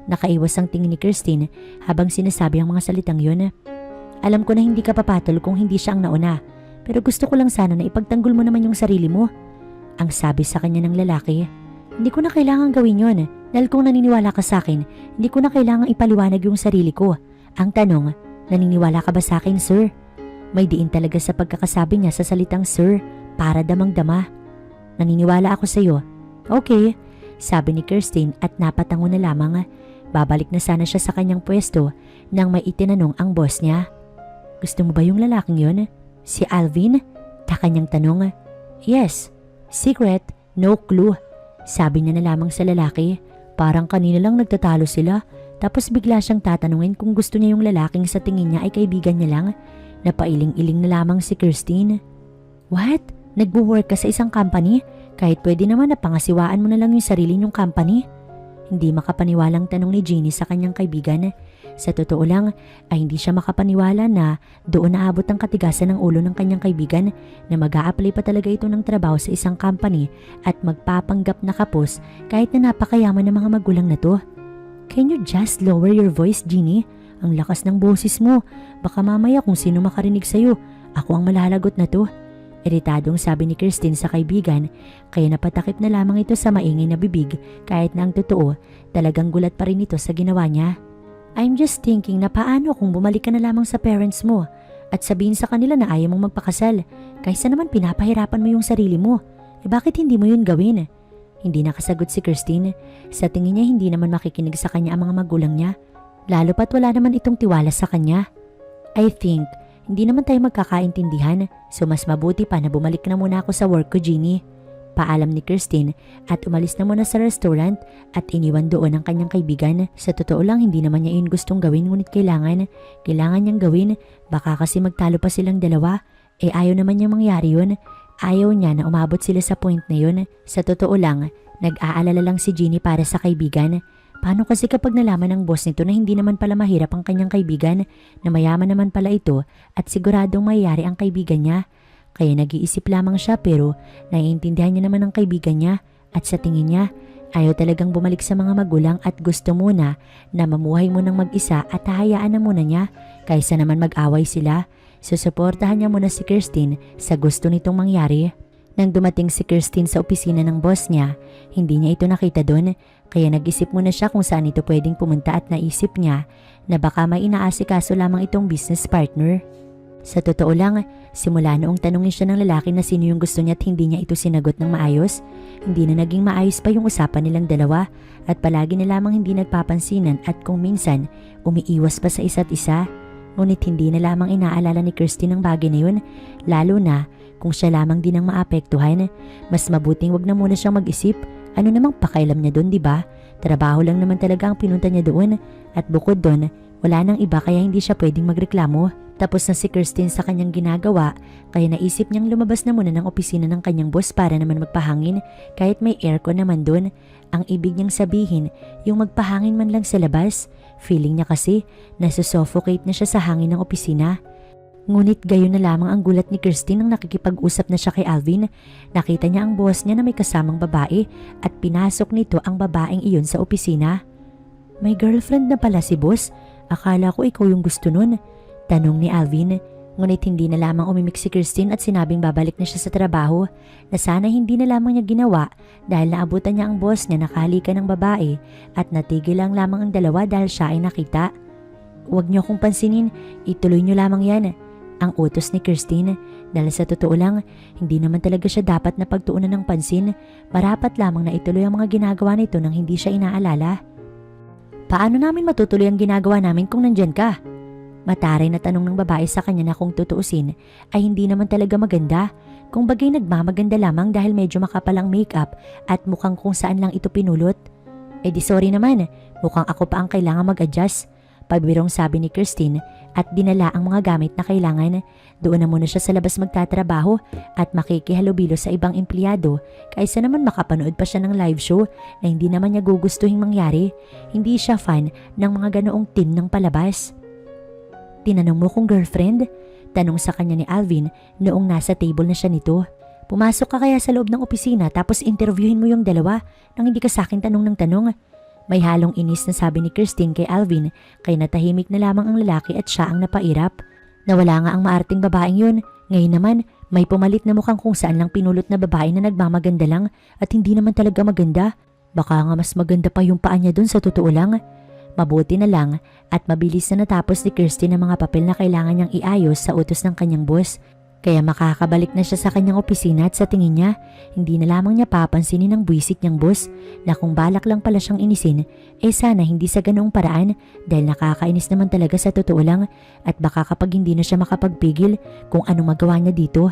Nakaiwas ang tingin ni Kirstine habang sinasabi ang mga salitang yun. Alam ko na hindi ka papatol kung hindi siya ang nauna. Pero gusto ko lang sana na ipagtanggol mo naman yung sarili mo. Ang sabi sa kanya ng lalaki. Hindi ko na kailangan gawin yun. Dahil kung naniniwala ka sa akin, hindi ko na kailangan ipaliwanag yung sarili ko. Ang tanong, naniniwala ka ba sa akin, sir? May diin talaga sa pagkakasabi niya sa salitang sir para damang-dama. Naniniwala ako sa iyo. Okay, sabi ni Kirstine at napatango na lamang. Babalik na sana siya sa kanyang pwesto nang may itinanong ang boss niya. Gusto mo ba yung lalaking yun? Si Alvin? Kanyang tanong. Yes. Secret, no clue. Sabi niya na lamang sa lalaki. Parang kanina lang nagtatalo sila. Tapos bigla siyang tatanungin kung gusto niya yung lalaking sa tingin niya ay kaibigan niya lang. Napailing-iling na lamang si Kirstine. What? Nagwo-work ka sa isang company? Kahit pwede naman na pangasiwaan mo na lang yung sarili niyong company? Hindi makapaniwalang tanong ni Jeannie sa kanyang kaibigan. Sa totoo lang ay hindi siya makapaniwala na doon naabot ang katigasan ng ulo ng kanyang kaibigan na mag-a-apply pa talaga ito ng trabaho sa isang company at magpapanggap na kapos kahit na napakayaman ng mga magulang na to. Can you just lower your voice, Jeannie? Ang lakas ng boses mo. Baka mamaya kung sino makarinig sa'yo, ako ang malalagot na to. Iritadong sabi ni Kirstine sa kaibigan, kaya napatakip na lamang ito sa maingay na bibig kahit na ang totoo, talagang gulat pa rin ito sa ginawa niya. I'm just thinking na paano kung bumalik ka na lamang sa parents mo at sabihin sa kanila na ayaw mong magpakasal, kaysa naman pinapahirapan mo yung sarili mo. Bakit hindi mo yun gawin? Hindi nakasagot si Kirstine. Sa tingin niya hindi naman makikinig sa kanya ang mga magulang niya. Lalo pat wala naman itong tiwala sa kanya. I think, hindi naman tayo magkakaintindihan, so mas mabuti pa na bumalik na muna ako sa work ko, Jeannie. Paalam ni Kirstine at umalis na muna sa restaurant at iniwan doon ang kanyang kaibigan. Sa totoo lang, hindi naman niya yun gustong gawin ngunit kailangan niyang gawin. Baka kasi magtalo pa silang dalawa. Ayaw naman niyang mangyari yun. Ayaw niya na umabot sila sa point na yun. Sa totoo lang, nag-aalala lang si Jeannie para sa kaibigan. Paano kasi kapag nalaman ng boss nito na hindi naman pala mahirap ang kanyang kaibigan, na mayaman naman pala ito at siguradong mayayari ang kaibigan niya? Kaya nag-iisip lamang siya pero naiintindihan niya naman ang kaibigan niya at sa tingin niya ayaw talagang bumalik sa mga magulang at gusto muna na mamuhay munang mag-isa at hahayaan na muna niya kaysa naman mag-away sila. Susuportahan niya muna si Kirstine sa gusto nitong mangyari. Nang dumating si Kirstine sa opisina ng boss niya, hindi niya ito nakita doon kaya nag-isip muna siya kung saan ito pwedeng pumunta at naisip niya na baka may inaasikaso lamang itong business partner. Sa totoo lang, simula noong tanungin siya ng lalaki na sino yung gusto niya at hindi niya ito sinagot ng maayos, hindi na naging maayos pa yung usapan nilang dalawa at palagi na lamang hindi nagpapansinan at kung minsan umiiwas pa sa isa't isa. Ngunit hindi na lamang inaalala ni Kirstine ang bagay na yun, lalo na kung siya lamang din ang maapektuhan. Mas mabuting wag na muna siyang mag-isip Ano namang pakailam niya doon, di ba? Trabaho lang naman talaga ang pinunta niya doon. At bukod doon, wala nang iba kaya hindi siya pwedeng magreklamo. Tapos na si Kirsten sa kanyang ginagawa, kaya naisip niyang lumabas na muna ng opisina ng kanyang boss para naman magpahangin kahit may aircon naman doon. Ang ibig niyang sabihin, yung magpahangin man lang sa labas. Feeling niya kasi, nasusuffocate na siya sa hangin ng opisina. Ngunit gayon na lamang ang gulat ni Kirsten nang nakikipag-usap na siya kay Alvin. Nakita niya ang boss niya na may kasamang babae at pinasok nito ang babaeng iyon sa opisina. May girlfriend na pala si boss. Akala ko ikaw yung gusto nun. Tanong ni Alvin. Ngunit hindi na lamang umimik si Kirsten at sinabing babalik na siya sa trabaho na sana hindi na lamang niya ginawa dahil naabutan niya ang boss niya nakahalikan ng babae at natigil lang lamang ang dalawa dahil siya ay nakita. Huwag niyo akong pansinin, ituloy niyo lamang yan. Ang utos ni Kirsten dahil sa totoo lang, hindi naman talaga siya dapat na pagtuunan ng pansin. Marapat lamang na ituloy ang mga ginagawa nito nang hindi siya inaalala. Paano namin matutuloy ang ginagawa namin kung nandyan ka? Mataray na tanong ng babae sa kanya na kung tutuusin ay hindi naman talaga maganda. Kung bagay nagmamaganda lamang dahil medyo makapal ang makeup at mukhang kung saan lang ito pinulot. Eh di sorry naman, mukhang ako pa ang kailangan mag-adjust. Pabirong sabi ni Kirsten at dinala ang mga gamit na kailangan. Doon na muna siya sa labas magtatrabaho at makikihalubilo sa ibang empleyado kaysa naman makapanood pa siya ng live show na hindi naman niya gugustuhin mangyari. Hindi siya fan ng mga ganoong team ng palabas. Tinanong mo kung girlfriend? Tanong sa kanya ni Alvin noong nasa table na siya nito. Pumasok ka kaya sa loob ng opisina tapos interviewin mo yung dalawa nang hindi ka sa akin tanong ng tanong. May halong inis na sabi ni Kirsten kay Alvin kaya natahimik na lamang ang lalaki at siya ang napairap. Nawala nga ang maarting babaeng yun. Ngayon naman, may pumalit na mukhang kung saan lang pinulot na babae na nagmamaganda lang at hindi naman talaga maganda. Baka nga mas maganda pa yung paa niya dun sa totoo lang. Mabuti na lang at mabilis na natapos ni Kirsten ang mga papel na kailangan niyang iayos sa utos ng kanyang boss. Kaya makakabalik na siya sa kanyang opisina at sa tingin niya, hindi na lamang niya papansinin ang buwisit niyang boss na kung balak lang pala siyang inisin, sana hindi sa ganoong paraan dahil nakakainis naman talaga sa totoo lang at baka kapag hindi na siya makapagpigil kung anong magawa niya dito.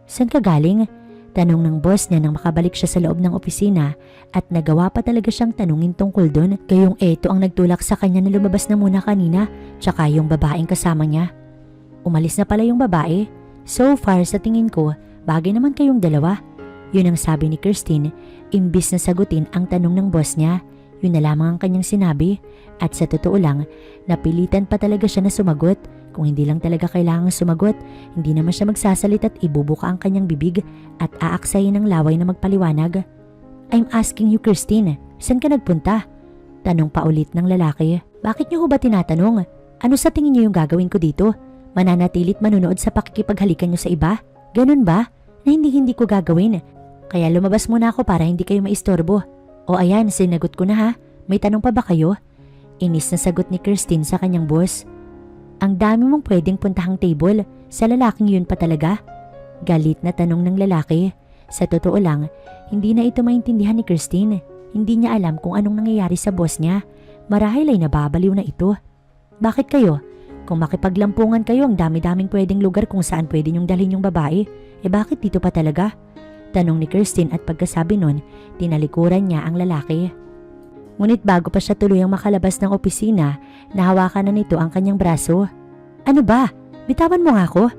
Saan ka galing? Tanong ng boss niya nang makabalik siya sa loob ng opisina at nagawa pa talaga siyang tanungin tungkol doon gayong eto ang nagtulak sa kanya na lumabas na muna kanina tsaka yung babaeng kasama niya. Umalis na pala yung babae. So far sa tingin ko, bagay naman kayong dalawa. Yun ang sabi ni Kirsten, imbis na sagutin ang tanong ng boss niya. Yun na lamang ang kanyang sinabi at sa totoo lang, napilitan pa talaga siya na sumagot. Kung hindi lang talaga kailangang sumagot, hindi naman siya magsasalit at ibubuka ang kanyang bibig at aaksayin ng laway na magpaliwanag. I'm asking you Kirsten, saan ka nagpunta? Tanong pa ulit ng lalaki. Bakit niyo ho ba tinatanong? Ano sa tingin niyo yung gagawin ko dito? Mananatilit manunood sa pakikipaghalikan niyo sa iba? Ganun ba? Na hindi ko gagawin. Kaya lumabas muna ako para hindi kayo maistorbo. O ayan, sinagot ko na ha. May tanong pa ba kayo? Inis na sagot ni Kirsten sa kanyang boss. Ang dami mong pwedeng puntahang table. Sa lalaking yun pa talaga? Galit na tanong ng lalaki. Sa totoo lang, hindi na ito maintindihan ni Kirsten. Hindi niya alam kung anong nangyayari sa boss niya. Marahil ay nababaliw na ito. Bakit kayo? Kung makipaglampungan kayo, ang dami-daming pwedeng lugar kung saan pwede niyong dalhin yung babae. Bakit dito pa talaga? Tanong ni Kirsten at pagkasabi nun, tinalikuran niya ang lalaki. Ngunit bago pa siya tuluyang makalabas ng opisina, nahawakan na nito ang kanyang braso. Ano ba? Bitawan mo nga ako?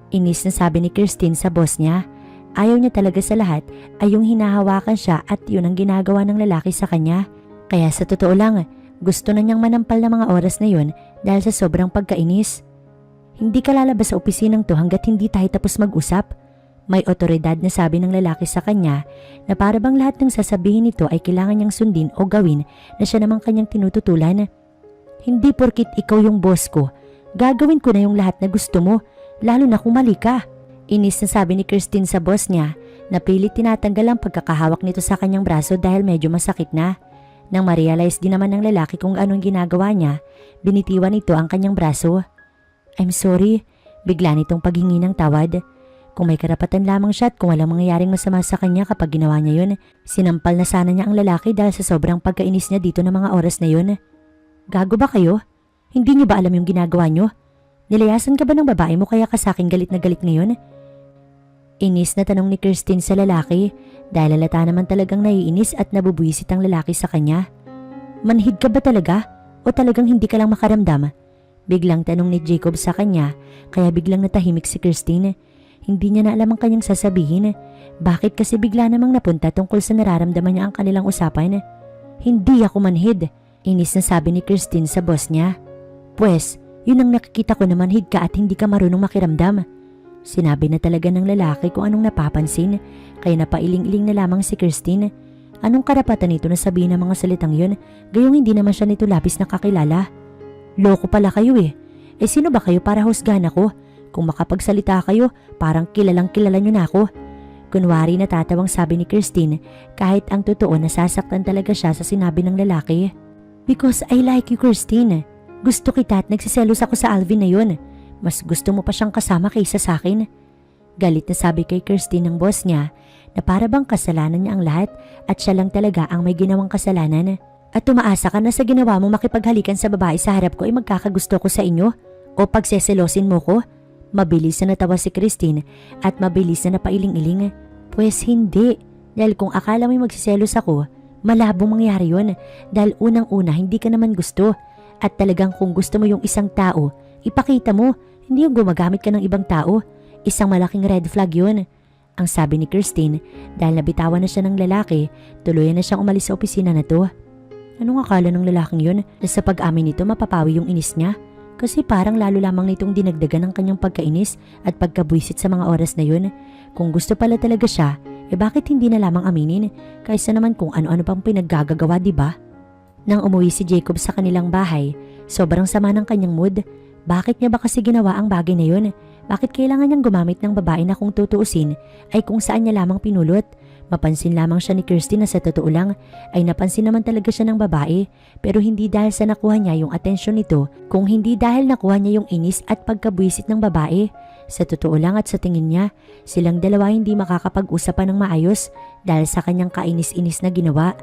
Inis na sabi ni Kirsten sa boss niya. Ayaw niya talaga sa lahat ay yung hinahawakan siya at yun ang ginagawa ng lalaki sa kanya. Kaya sa totoo lang, gusto na niyang manampal na mga oras na yun dahil sa sobrang pagkainis. Hindi ka lalabas sa opisinang to hanggat hindi tayo tapos mag-usap. May otoridad na sabi ng lalaki sa kanya na para bang lahat ng sasabihin nito ay kailangan niyang sundin o gawin na siya namang kanyang tinututulan. Hindi porkit ikaw yung boss ko, gagawin ko na yung lahat na gusto mo, lalo na kung mali ka. Inis na sabi ni Kirsten sa boss niya na pilit tinatanggal ang pagkakahawak nito sa kanyang braso dahil medyo masakit na. Nang ma-realize din naman ng lalaki kung anong ginagawa niya, binitiwan nito ang kanyang braso. I'm sorry, bigla nitong paghingi ng tawad. Kung may karapatan lamang siya at kung walang mangyayaring masama sa kanya kapag ginawa niya yun, sinampal na sana niya ang lalaki dahil sa sobrang pagkainis niya dito ng mga oras na yun. Gago ba kayo? Hindi niyo ba alam yung ginagawa niyo? Nilayasan ka ba ng babae mo kaya ka sa akin galit na galit ngayon? Inis na tanong ni Christine sa lalaki dahil halata naman talagang naiinis at nabubwisit ang lalaki sa kanya. Manhid ka ba talaga o talagang hindi ka lang makaramdam? Biglang tanong ni Jacob sa kanya kaya biglang natahimik si Christine. Hindi niya na alam ang kanyang sasabihin. Bakit kasi bigla namang napunta tungkol sa nararamdaman niya ang kanilang usapan? Hindi ako manhid, inis na sabi ni Christine sa boss niya. Pwes, yun ang nakikita ko na manhid ka at hindi ka marunong makiramdam. Sinabi na talaga ng lalaki kung anong napapansin kaya napailing-iling na lamang si Christine. Anong karapatan nito na sabihin ng mga salitang yun gayong hindi naman siya nito labis na kakilala? Loko pala kayo eh. Eh sino ba kayo para husgahan ako? Kung makapagsalita kayo parang kilalang kilala nyo na ako. Kunwari natatawang sabi ni Christine kahit ang totoo nasasaktan talaga siya sa sinabi ng lalaki. Because I like you, Christine. Gusto kita at nagsiselos ako sa Alvin na yun. Mas gusto mo pa siyang kasama kaysa sa akin. Galit na sabi kay Christine ng boss niya na para bang kasalanan niya ang lahat at siya lang talaga ang may ginawang kasalanan. At tumaasa ka na sa ginawa mo makipaghalikan sa babae sa harap ko ay magkakagusto ko sa inyo o pagseselosin mo ko? Mabilis na natawa si Christine at mabilis na napailing-iling. Pues hindi, dahil kung akala mo'y magsiselos ako, malabong mangyari yun dahil unang-una hindi ka naman gusto at talagang kung gusto mo yung isang tao, ipakita mo, hindi yung gumagamit ka ng ibang tao. Isang malaking red flag yun. Ang sabi ni Christine dahil nabitawan na siya ng lalaki, tuluyan na siyang umalis sa opisina na to. Anong akala ng lalaking yun na sa pag-amin nito mapapawi yung inis niya? Kasi parang lalo lamang nitong dinagdagan ng kanyang pagkainis at pagkabwisit sa mga oras na yun. Kung gusto pala talaga siya, bakit hindi na lamang aminin? Kaysa naman kung ano-ano pang pinaggagawa, diba? Nang umuwi si Jacob sa kanilang bahay, sobrang sama ng kanyang mood. Bakit niya ba kasi ginawa ang bagay na yun? Bakit kailangan niyang gumamit ng babae na kung tutuusin ay kung saan niya lamang pinulot? Mapansin lamang siya ni Kirsty na sa totoo lang ay napansin naman talaga siya ng babae pero hindi dahil sa nakuha niya yung atensyon nito kung hindi dahil nakuha niya yung inis at pagkabwisit ng babae. Sa totoo lang at sa tingin niya, silang dalawa hindi makakapag-usapan ng maayos dahil sa kanyang kainis-inis na ginawa.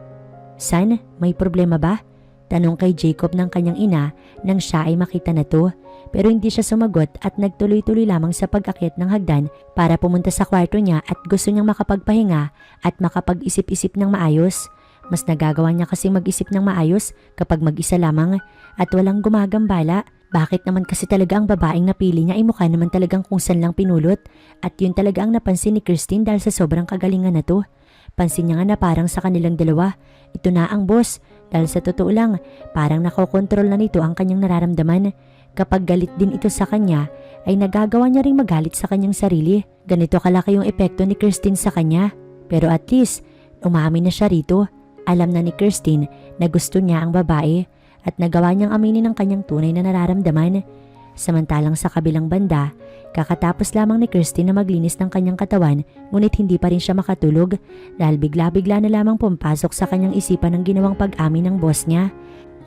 San, may problema ba? Tanong kay Jacob ng kanyang ina nang siya ay makita na to. Pero hindi siya sumagot at nagtuloy-tuloy lamang sa pag-akyat ng hagdan para pumunta sa kwarto niya at gusto niyang makapagpahinga at makapag-isip-isip ng maayos. Mas nagagawa niya kasi mag-isip ng maayos kapag mag-isa lamang at walang gumagambala. Bakit naman kasi talaga ang babaeng napili niya ay mukha naman talagang kung saan lang pinulot at yun talaga ang napansin ni Christine dahil sa sobrang kagalingan na to. Pansin niya nga na parang sa kanilang dalawa, ito na ang boss dahil sa totoo lang parang nakokontrol na nito ang kanyang nararamdaman. Kapag galit din ito sa kanya, ay nagagawa niya ring magalit sa kanyang sarili. Ganito kalaki yung epekto ni Christine sa kanya. Pero at least, umamin na siya rito. Alam na ni Christine na gusto niya ang babae at nagawa niyang aminin ang kanyang tunay na nararamdaman. Samantalang sa kabilang banda, kakatapos lamang ni Christine na maglinis ng kanyang katawan ngunit hindi pa rin siya makatulog dahil bigla-bigla na lamang pumpasok sa kanyang isipan ang ginawang pag-amin ng boss niya.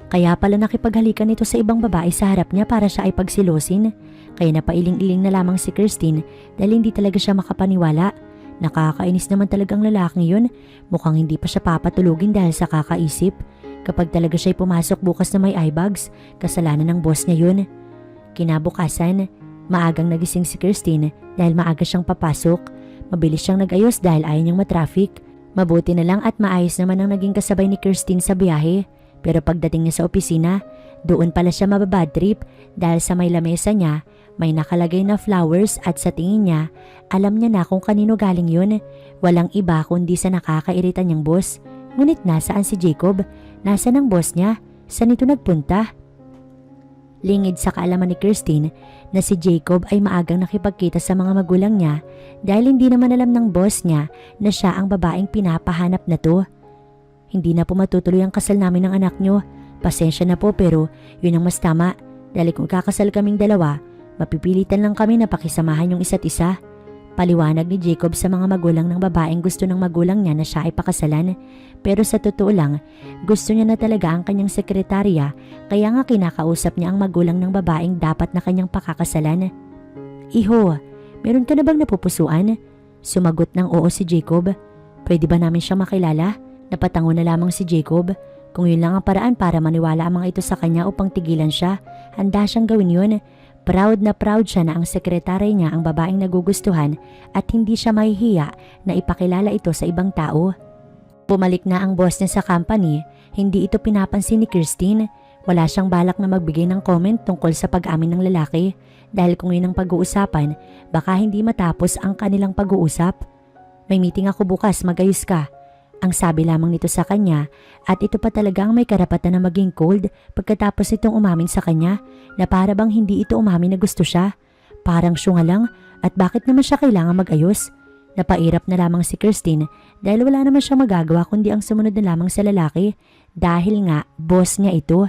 Kaya pala nakipaghalikan ito sa ibang babae sa harap niya para siya ay pagsilosin. Kaya napailing-iling na lamang si Christine dahil hindi talaga siya makapaniwala. Nakakainis naman talagang lalaking yun. Mukhang hindi pa siya papatulugin dahil sa kakaisip. Kapag talaga siya ay pumasok bukas na may eye bags, kasalanan ng boss niya yun. Kinabukasan, maagang nagising si Christine dahil maaga siyang papasok. Mabilis siyang nag-ayos dahil ayaw niyang matraffic. Mabuti na lang at maayos naman ang naging kasabay ni Christine sa biyahe. Pero pagdating niya sa opisina, doon pala siya mababad trip dahil sa may lamesa niya, may nakalagay na flowers at sa tingin niya, alam niya na kung kanino galing yun. Walang iba kundi sa nakakairita niyang boss. Ngunit nasaan si Jacob? Nasaan ang boss niya? Saan ito nagpunta? Lingid sa kaalaman ni Christine na si Jacob ay maagang nakipagkita sa mga magulang niya dahil hindi naman alam ng boss niya na siya ang babaeng pinapahanap na to. Hindi na po matutuloy ang kasal namin ng anak nyo. Pasensya na po pero yun ang mas tama. Dahil kung kakasal kaming dalawa, mapipilitan lang kami na pakisamahan yung isa't isa. Paliwanag ni Jacob sa mga magulang ng babaeng gusto ng magulang niya na siya ay pakasalan. Pero sa totoo lang, gusto niya na talaga ang kanyang sekretarya kaya nga kinakausap niya ang magulang ng babaeng dapat na kanyang pakakasalan. Iho, meron ka na bang napupusuan? Sumagot ng oo si Jacob. Pwede ba namin siya makilala? Napatango na lamang si Jacob. Kung yun lang ang paraan para maniwala ang mga ito sa kanya upang tigilan siya, handa siyang gawin yun. Proud na proud siya na ang sekretary niya ang babaeng nagugustuhan at hindi siya mahihiya na ipakilala ito sa ibang tao. Bumalik na ang boss niya sa company, hindi ito pinapansin ni Christine. Wala siyang balak na magbigay ng comment tungkol sa pag-amin ng lalaki dahil kung yun ang pag-uusapan, baka hindi matapos ang kanilang pag-uusap. May meeting ako bukas, magayos ka. Ang sabi lamang nito sa kanya at ito pa talaga ang may karapatan na maging cold pagkatapos nitong umamin sa kanya na para bang hindi ito umamin na gusto siya. Parang syunga lang at bakit naman siya kailangan mag-ayos? Napairap na lamang si Christine dahil wala naman siya magagawa kundi ang sumunod na lamang sa lalaki dahil nga boss niya ito.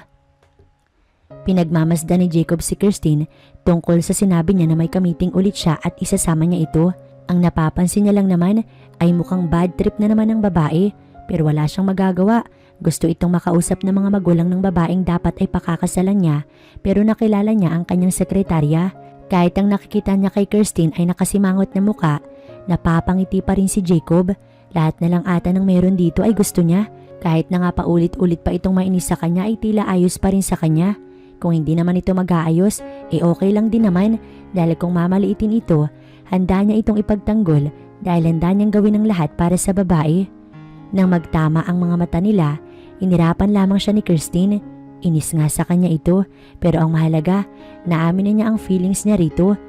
Pinagmamasdan ni Jacob si Christine tungkol sa sinabi niya na may kamiting ulit siya at isasama niya ito. Ang napapansin niya lang naman ay mukhang bad trip na naman ng babae pero wala siyang magagawa. Gusto itong makausap ng mga magulang ng babaeng dapat ay pakakasalan niya pero nakilala niya ang kanyang sekretarya. Kahit ang nakikita niya kay Christine ay nakasimangot na muka, napapangiti pa rin si Jacob. Lahat na lang ata ng meron dito ay gusto niya. Kahit na nga paulit-ulit pa itong mainis sa kanya ay tila ayos pa rin sa kanya. Kung hindi naman ito mag-aayos, okay lang din naman dahil kung mamaliitin ito, handa niya itong ipagtanggol dahil handa niyang gawin ang lahat para sa babae. Nang magtama ang mga mata nila, inirapan lamang siya ni Christine. Inis nga sa kanya ito pero ang mahalaga, naamin na niya ang feelings niya rito.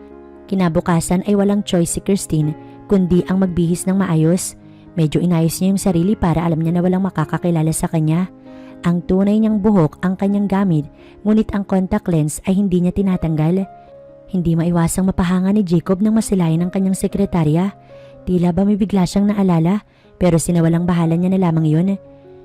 Kinabukasan ay walang choice si Christine kundi ang magbihis ng maayos. Medyo inayos niya yung sarili para alam niya na walang makakakilala sa kanya. Ang tunay niyang buhok ang kanyang gamit ngunit ang contact lens ay hindi niya tinatanggal. Hindi maiwasang mapahanga ni Jacob nang masilayan ang kanyang sekretarya. Tila ba may bigla siyang naalala pero sinawalang bahala niya na lamang yun.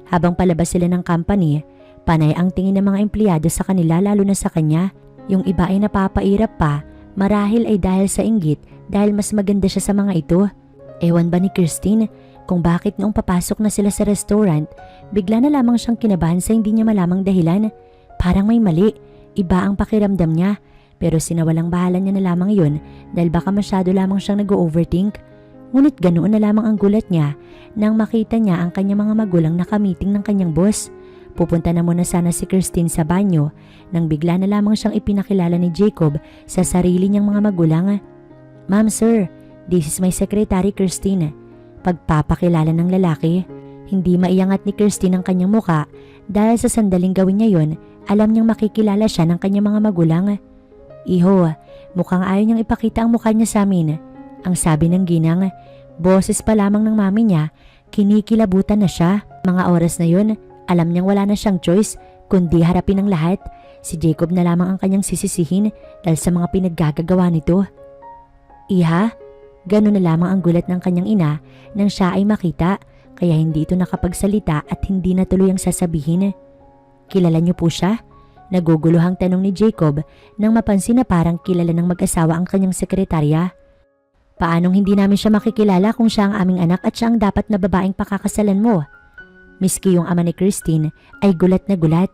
Habang palabas sila ng company, panay ang tingin ng mga empleyado sa kanila lalo na sa kanya. Yung iba ay napapairap pa, marahil ay dahil sa inggit dahil mas maganda siya sa mga ito. Ewan ba ni Christine kung bakit noong papasok na sila sa restaurant, bigla na lamang siyang kinabahan sa hindi niya malamang dahilan. Parang may mali, iba ang pakiramdam niya. Pero sinawalang bahala niya na lamang yun dahil baka masyado lamang siyang nag-overthink. Ngunit ganoon na lamang ang gulat niya nang makita niya ang kanyang mga magulang na kamiting ng kanyang boss. Pupunta na muna sana si Christine sa banyo nang bigla na lamang siyang ipinakilala ni Jacob sa sarili niyang mga magulang. "Ma'am, sir, this is my secretary Christine." Pagpapakilala ng lalaki. Hindi maiangat ni Christine ang kanyang muka dahil sa sandaling gawin niya yon, alam niyang makikilala siya ng kanyang mga magulang. "Iho, mukhang ayaw niyang ipakita ang mukha niya sa amin." Ang sabi ng ginang. Boses pa lamang ng mami niya, kinikilabutan na siya. Mga oras na yon, alam niyang wala na siyang choice kundi harapin ang lahat. Si Jacob na lamang ang kanyang sisisihin dahil sa mga pinaggagawa nito. "Iha?" Ganun na lamang ang gulat ng kanyang ina nang siya ay makita kaya hindi ito nakapagsalita at hindi natuloy ang sasabihin. "Kilala niyo po siya?" Naguguluhang tanong ni Jacob nang mapansin na parang kilala ng mag-asawa ang kanyang sekretarya. "Paanong hindi namin siya makikilala kung siya ang aming anak at siya ang dapat na babaeng pakakasalan mo?" Miski yung ama ni Christine ay gulat na gulat.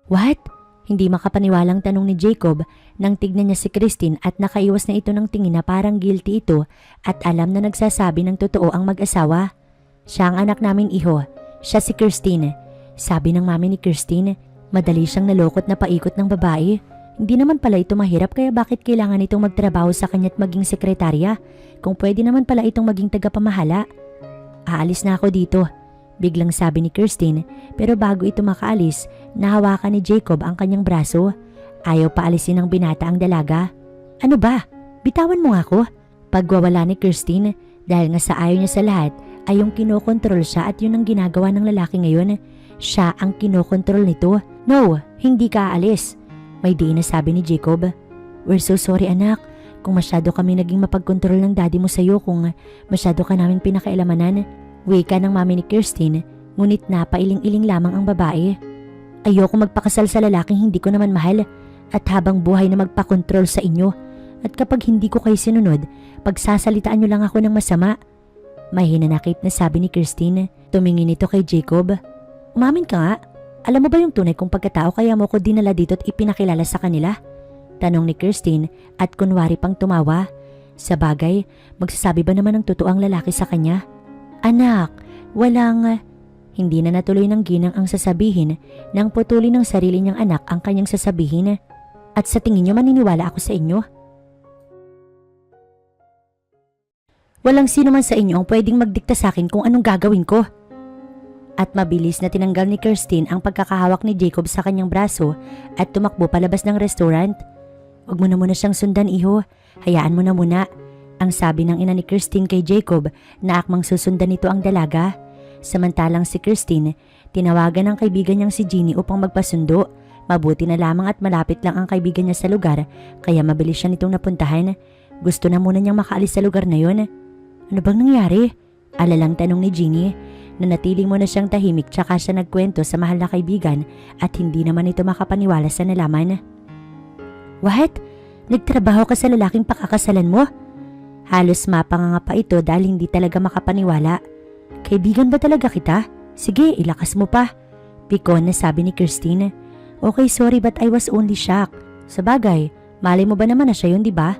"What?" Hindi makapaniwalang tanong ni Jacob nang tignan niya si Christine at nakaiwas na ito ng tingin na parang guilty ito at alam na nagsasabi ng totoo ang mag-asawa. "Siya ang anak namin, iho. Siya si Christine." Sabi ng mami ni Christine. Madali siyang nalokot na paikot ng babae. Hindi naman pala ito mahirap kaya bakit kailangan itong magtrabaho sa kanya at maging sekretarya kung pwede naman pala itong maging tagapamahala. "Aalis na ako dito," biglang sabi ni Christine pero bago ito makaalis, nahawakan ni Jacob ang kanyang braso. Ayaw paalisin ng binata ang dalaga. "Ano ba? Bitawan mo nga ako." Pagwawala ni Christine dahil nga sa ayaw niya sa lahat ay yung kinokontrol siya at yun ang ginagawa ng lalaki ngayon. Siya ang kinokontrol nito. "No, hindi ka aalis." May diin na sabi ni Jacob. "We're so sorry anak. Kung masyado kami naging mapagkontrol ng daddy mo sa'yo, kung masyado ka namin pinakailamanan." Wika ng mami ni Christine, ngunit napailing-iling lamang ang babae. "Ayoko magpakasal sa lalaking hindi ko naman mahal at habang buhay na magpakontrol sa inyo. At kapag hindi ko kayo sinunod, pagsasalitaan nyo lang ako ng masama." May hinanakit na sabi ni Christine. Tumingin ito kay Jacob. "Umamin ka nga. Alam mo ba yung tunay kong pagkatao kaya mo ko dinala dito at ipinakilala sa kanila?" Tanong ni Christine at kunwari pang tumawa. Sa bagay, magsasabi ba naman ng totoo ang lalaki sa kanya? "Anak, walang..." Hindi na natuloy ng ginang ang sasabihin nang putulin ng sarili niyang anak ang kanyang sasabihin. At sa tingin niyo maniniwala ako sa inyo? Walang sino man sa inyo ang pwedeng magdikta sa akin kung anong gagawin ko. At mabilis na tinanggal ni Kirstine ang pagkakahawak ni Jacob sa kanyang braso at tumakbo palabas ng restaurant. Huwag mo na muna siyang sundan, iho. Hayaan mo na muna. Ang sabi ng ina ni Kirstine kay Jacob na akmang susundan nito ang dalaga. Samantalang si Kirstine, tinawagan ng kaibigan niyang si Jeannie upang magpasundo. Mabuti na lamang at malapit lang ang kaibigan niya sa lugar kaya mabilis siya nitong napuntahan. Gusto na muna niyang makaalis sa lugar na yun. Ano bang nangyari? Alalang tanong ni Jeannie. Nanatiling mo na siyang tahimik tsaka siya nagkwento sa mahal na kaibigan at hindi naman ito makapaniwala sa nalaman. What? Nagtrabaho ka sa lalaking pakakasalan mo? Halos mapanganga pa ito dahil hindi talaga makapaniwala. Kaibigan ba talaga kita? Sige, ilakas mo pa. Pikon na sabi ni Kirstine. Okay, sorry but I was only shocked. Sabagay, malay mo ba naman na siya yun, di ba?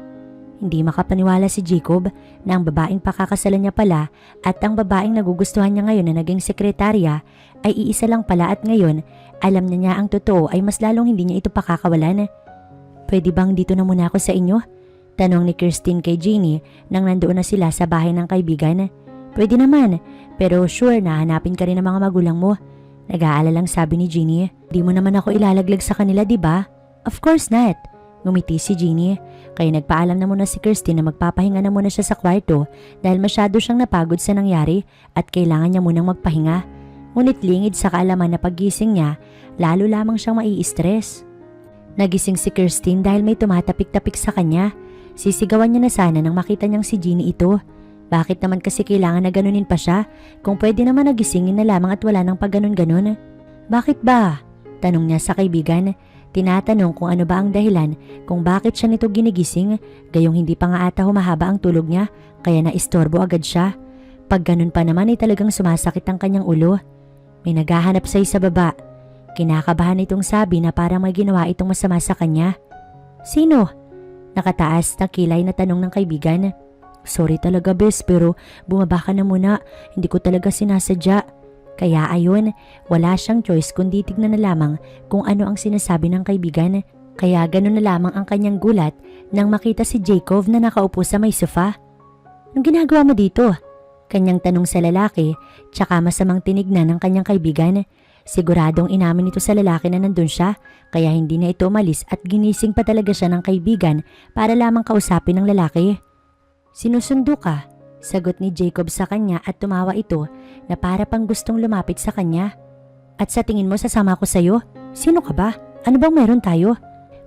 Hindi makapaniwala si Jacob na ang babaeng pakakasalan niya pala at ang babaeng nagugustuhan niya ngayon na naging sekretarya ay iisa lang pala at ngayon alam na niya ang totoo ay mas lalong hindi niya ito pakakawalan. Pwede bang dito na muna ako sa inyo? Tanong ni Kirstine kay Jeannie nang nandoon na sila sa bahay ng kaibigan. Pwede naman, pero sure na hanapin ka rin ng mga magulang mo. Nag-aalalang sabi ni Jeannie. Di mo naman ako ilalaglag sa kanila, di ba? Of course not. Ngumiti si Jeannie, kaya nagpaalam na muna si Kirstine na magpapahinga na muna siya sa kwarto dahil masyado siyang napagod sa nangyari at kailangan niya munang magpahinga. Ngunit lingid sa kaalaman na paggising niya, lalo lamang siyang mai-stress. Nagising si Kirstine dahil may tumatapik-tapik sa kanya. Sisigawan niya na sana nang makita niyang si Jeannie ito. Bakit naman kasi kailangan na ganunin pa siya kung pwede naman nagisingin na lamang at wala nang pagganon-ganon? Bakit ba? Tanong niya sa kaibigan. Tinatanong kung ano ba ang dahilan kung bakit siya nito ginigising gayong hindi pa nga ata humahaba ang tulog niya kaya naistorbo agad siya. Pag ganun pa naman ay talagang sumasakit ang kanyang ulo. May naghahanap sa'yo sa baba. Kinakabahan itong sabi na parang may ginawa itong masama sa kanya. Sino? Nakataas na kilay na tanong ng kaibigan. Sorry talaga bes pero bumaba ka na muna. Hindi ko talaga sinasadya. Kaya ayun, wala siyang choice kundi tignan na lamang kung ano ang sinasabi ng kaibigan. Kaya ganun na lamang ang kanyang gulat nang makita si Jacob na nakaupo sa may sofa. Anong ginagawa mo dito? Kanyang tanong sa lalaki, tsaka masamang tinignan ng kanyang kaibigan. Siguradong inamin ito sa lalaki na nandun siya, kaya hindi na ito umalis at ginising pa talaga siya ng kaibigan para lamang kausapin ng lalaki. Sinusundo ka? Sagot ni Jacob sa kanya at tumawa ito na para pang gustong lumapit sa kanya. At sa tingin mo sasama ko sa'yo? Sino ka ba? Ano bang meron tayo?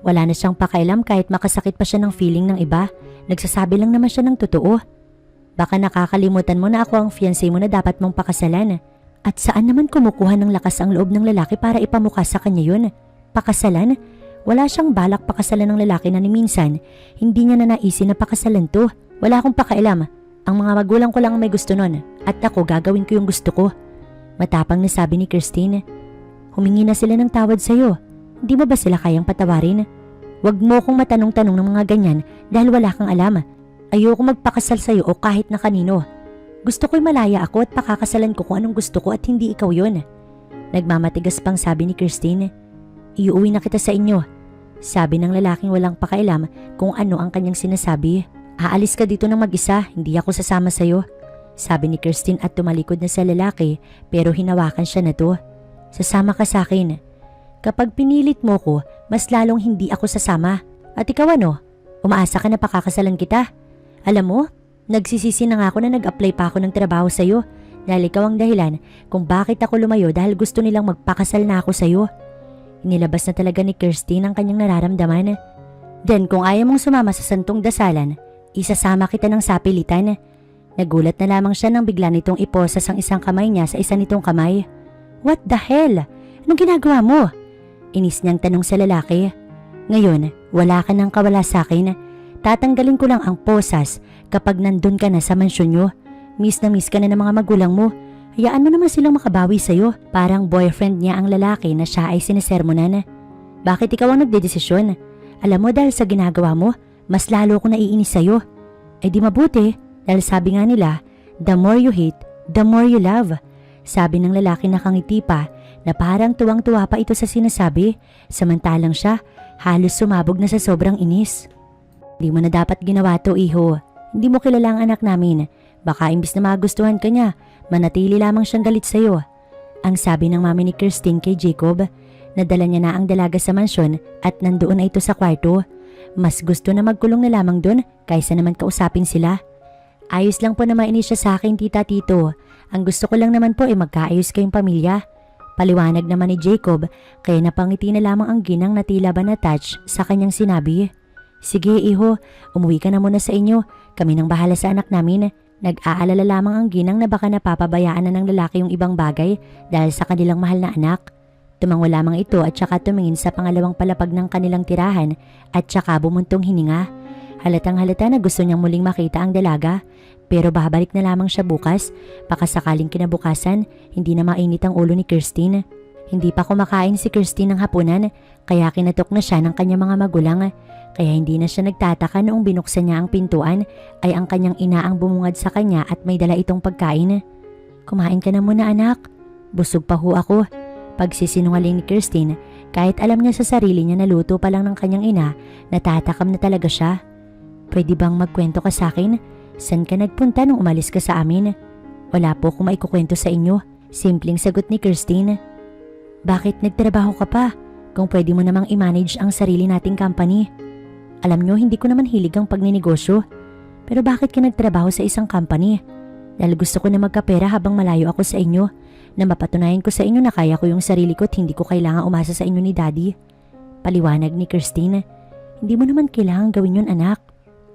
Wala na siyang pakailam kahit makasakit pa siya ng feeling ng iba. Nagsasabi lang naman siya ng totoo. Baka nakakalimutan mo na ako ang fiancé mo na dapat mong pakasalan. At saan naman kumukuha ng lakas ang loob ng lalaki para ipamukha sa kanya yun? Pakasalan? Wala siyang balak pakasalan ng lalaki na ni minsan. Hindi niya na naisin na pakasalan to. Wala akong pakailam. Ang mga magulang ko lang may gusto nun at ako gagawin ko yung gusto ko. Matapang na sabi ni Kirstine. Humingi na sila ng tawad sa'yo. Hindi mo ba sila kayang patawarin? Huwag mo kong matanong-tanong ng mga ganyan dahil wala kang alam. Ayoko magpakasal sa'yo o kahit na kanino. Gusto ko'y malaya ako at pakakasalan ko kung anong gusto ko at hindi ikaw yun. Nagmamatigas pang sabi ni Kirstine. Iuwi na kita sa inyo. Sabi ng lalaking walang pakailam kung ano ang kanyang sinasabi. Aalis ka dito ng mag-isa, hindi ako sasama sa'yo. Sabi ni Kirstine at tumalikod na sa lalaki pero hinawakan siya na to. Sasama ka sa akin. Kapag pinilit mo ko, mas lalong hindi ako sasama. At ikaw ano? Umaasa ka na pakakasalan kita? Alam mo, nagsisisi na nga ako na nag-apply pa ako ng trabaho sa'yo dahil ikaw ang dahilan kung bakit ako lumayo dahil gusto nilang magpakasal na ako sa'yo. Inilabas na talaga ni Kirstine ang kanyang nararamdaman. Then kung ayaw mong sumama sa santong dasalan, isasama kita ng sapilitan. Nagulat na lamang siya nang bigla nitong iposas ang isang kamay niya sa isa nitong kamay. What the hell? Anong ginagawa mo? Inis niyang tanong sa lalaki. Ngayon, wala ka nang kawala sa akin. Tatanggalin ko lang ang posas kapag nandun ka na sa mansyon nyo. Miss na miss ka na ng mga magulang mo. Hayaan mo naman silang makabawi sa'yo. Parang boyfriend niya ang lalaki na siya ay sinesermonan. Bakit ikaw ang nagdedesisyon? Alam mo dahil sa ginagawa mo, mas lalo ko naiinis sa'yo. Eh di mabuti, dahil sabi nga nila, the more you hate, the more you love. Sabi ng lalaki na kangiti pa na parang tuwang-tuwa pa ito sa sinasabi, samantalang siya Halos sumabog na sa sobrang inis. Di mo na dapat ginawa to, iho. Hindi mo kilala ang anak namin. Baka imbis na magustuhan ka niya, manatili lamang siyang galit sa'yo. Ang sabi ng mami ni Christine kay Jacob. Nadala niya na ang dalaga sa mansyon at nandoon na ito sa kwarto. Mas gusto na magkulong na lamang doon kaysa naman kausapin sila. Ayos lang po na mainis siya sa akin, tita, tito. Ang gusto ko lang naman po ay magkaayos kayong pamilya. Paliwanag naman ni Jacob, kaya napangiti na lamang ang ginang na tila ba na-touch sa kanyang sinabi. Sige, iho, umuwi ka na muna sa inyo. Kami nang bahala sa anak namin. Nag-aalala lamang ang ginang na baka napapabayaan na ng lalaki yung ibang bagay dahil sa kanilang mahal na anak. Tumango lamang ito at saka tumingin sa pangalawang palapag ng kanilang tirahan at saka bumuntong hininga. Halatang halata na gusto niyang muling makita ang dalaga, pero babalik na lamang siya bukas, baka sakaling kinabukasan, hindi na mainit ang ulo ni Christine. Hindi pa kumakain si Christine ng hapunan, kaya kinatok na siya ng kanyang mga magulang, kaya hindi na siya nagtataka noong binuksan niya ang pintuan ay ang kanyang ina ang bumungad sa kanya at may dala itong pagkain. Kumain ka na muna, anak. Busog pa ho ako. Pagsisinungaling ni Christine, kahit alam niya sa sarili niya na luto pa lang ng kanyang ina, natatakam na talaga siya. Pwede bang magkwento ka sa akin? San ka nagpunta nung umalis ka sa amin? Wala po akong maikukwento sa inyo. Simpleng sagot ni Christine. Bakit nagtrabaho ka pa? Kung pwede mo namang i-manage ang sarili nating company. Alam nyo, hindi ko naman hilig ang pagninegosyo. Pero bakit ka nagtrabaho sa isang company? Dahil gusto ko na magkapera habang malayo ako sa inyo. Na mapatunayan ko sa inyo na kaya ko yung sarili ko at hindi ko kailangan umasa sa inyo ni Daddy. Paliwanag ni Christine. Hindi mo naman kailangan gawin yun, anak.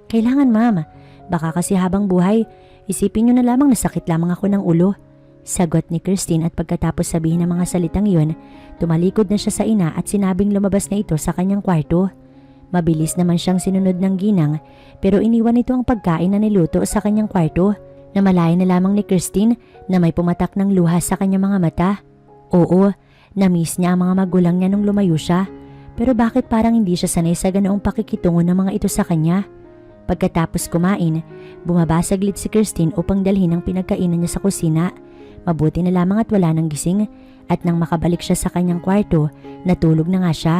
Kailangan, ma'am. Baka kasi habang buhay, isipin nyo na lamang na sakit lamang ako ng ulo. Sagot ni Christine at pagkatapos sabihin ng mga salitang iyon, tumalikod na siya sa ina at sinabing lumabas na ito sa kanyang kwarto. Mabilis naman siyang sinunod ng ginang pero iniwan ito ang pagkain na niluto sa kanyang kwarto. Namalayan na lamang ni Christine na may pumatak ng luha sa kanyang mga mata. Oo, na-miss niya ang mga magulang niya nung lumayo siya. Pero bakit parang hindi siya sanay sa ganoong pakikitungo ng mga ito sa kanya? Pagkatapos kumain, bumaba saglit si Christine upang dalhin ang pinagkainan niya sa kusina. Mabuti na lamang at wala nang gising at nang makabalik siya sa kanyang kwarto, natulog na nga siya.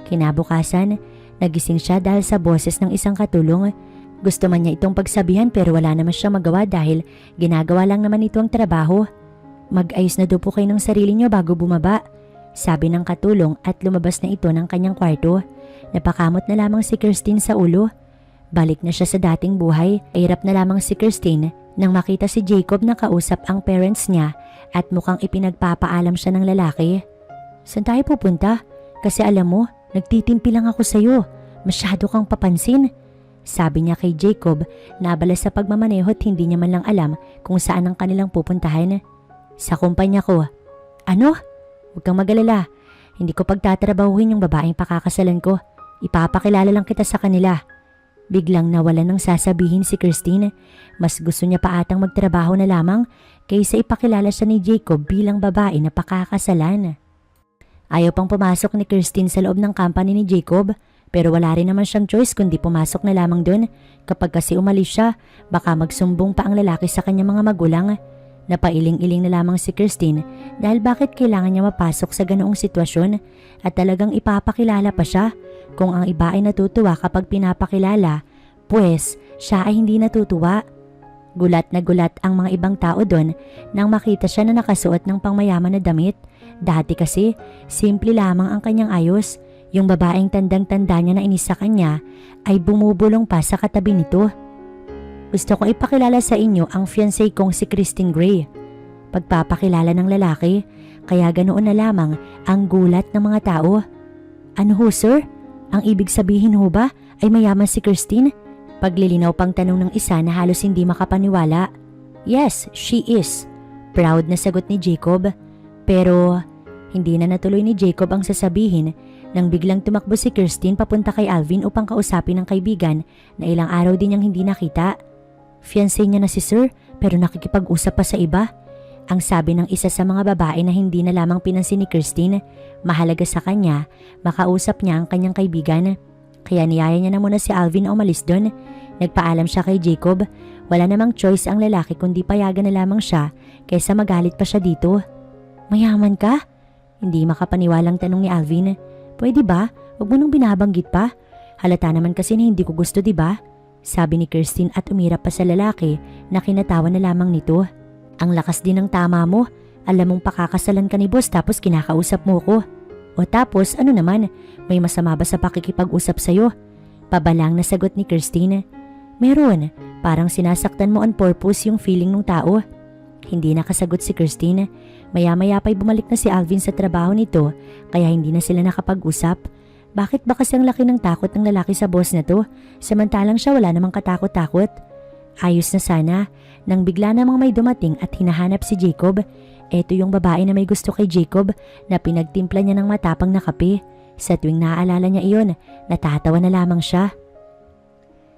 Kinabukasan, nagising siya dahil sa boses ng isang katulong. Gusto man niya itong pagsabihan pero wala naman siya magawa dahil ginagawa lang naman ito ang trabaho. Mag-ayos na daw po kayo ng sarili niyo bago bumaba, sabi ng katulong at lumabas na ito ng kanyang kwarto. Napakamot na lamang si Christine sa ulo. Balik na siya sa dating buhay. Hirap na lamang si Christine nang makita si Jacob na kausap ang parents niya at mukhang ipinagpapaalam siya ng lalaki. Saan tayo pupunta? Kasi alam mo, nagtitimpi lang ako sa'yo. Masyado kang papansin. Sabi niya kay Jacob na abala sa pagmamaneho at hindi niya man lang alam kung saan ang kanilang pupuntahan. Sa kumpanya ko. Ano? Huwag kang mag-alala. Hindi ko pagtatrabahuhin yung babaeng pakakasalan ko. Ipapakilala lang kita sa kanila. Biglang nawalan ng sasabihin si Christine. Mas gusto niya pa atang magtrabaho na lamang kaysa ipakilala siya ni Jacob bilang babae na pakakasalan. Ayaw pang pumasok ni Christine sa loob ng company ni Jacob. Pero wala rin naman siyang choice kundi pumasok na lamang doon. Kapag kasi umalis siya, baka magsumbong pa ang lalaki sa kanyang mga magulang. Napailing-iling na lamang si Christine dahil bakit kailangan niya mapasok sa ganoong sitwasyon at talagang ipapakilala pa siya. Kung ang iba ay natutuwa kapag pinapakilala, pues siya ay hindi natutuwa. Gulat na gulat ang mga ibang tao doon nang makita siya na nakasuot ng pangmayaman na damit. Dati kasi, simple lamang ang kanyang ayos. Yung babaeng tandang-tanda niya na inis sa kanya ay bumubulong pa sa katabi nito. Gusto kong ipakilala sa inyo ang fiancé kong si Christine Gray. Pagpapakilala ng lalaki, kaya ganoon na lamang ang gulat ng mga tao. Ano ho, sir? Ang ibig sabihin ho ba ay mayaman si Christine? Paglilinaw pang tanong ng isa na halos hindi makapaniwala. Yes, she is. Proud na sagot ni Jacob. Pero hindi na natuloy ni Jacob ang sasabihin nang biglang tumakbo si Christine papunta kay Alvin upang kausapin ng kaibigan na ilang araw din niyang hindi nakita. Fiancé niya na si Sir pero nakikipag-usap pa sa iba. Ang sabi ng isa sa mga babae na hindi na lamang pinansin ni Christine, mahalaga sa kanya, makausap niya ang kanyang kaibigan. Kaya niyaya niya na muna si Alvin na umalis doon. Nagpaalam siya kay Jacob. Wala namang choice ang lalaki kundi payagan na lamang siya kaysa magalit pa siya dito. Mayaman ka? Hindi makapaniwalang tanong ni Alvin. Pwede ba? Huwag mo nang binabanggit pa. Halata naman kasi na hindi ko gusto, di ba? Sabi ni Kirstine at umirap pa sa lalaki na kinatawa na lamang nito. Ang lakas din ng tama mo. Alam mong pakakasalan ka ni boss tapos kinakausap mo ko. O tapos ano naman, may masama ba sa pakikipag-usap sa'yo? Pabalang na sagot ni Kirstine. Meron, parang sinasaktan mo on purpose yung feeling ng tao. Hindi nakasagot si Kirstine. Maya-maya pa'y bumalik na si Alvin sa trabaho nito kaya hindi na sila nakapag-usap. Bakit ba kasi ang laki ng takot ng lalaki sa boss na to? Samantalang siya wala namang katakot-takot. Ayos na sana nang bigla namang may dumating at hinahanap si Jacob. Ito yung babae na may gusto kay Jacob na pinagtimpla niya ng matapang na kape. Sa tuwing naaalala niya iyon, natatawa na lamang siya.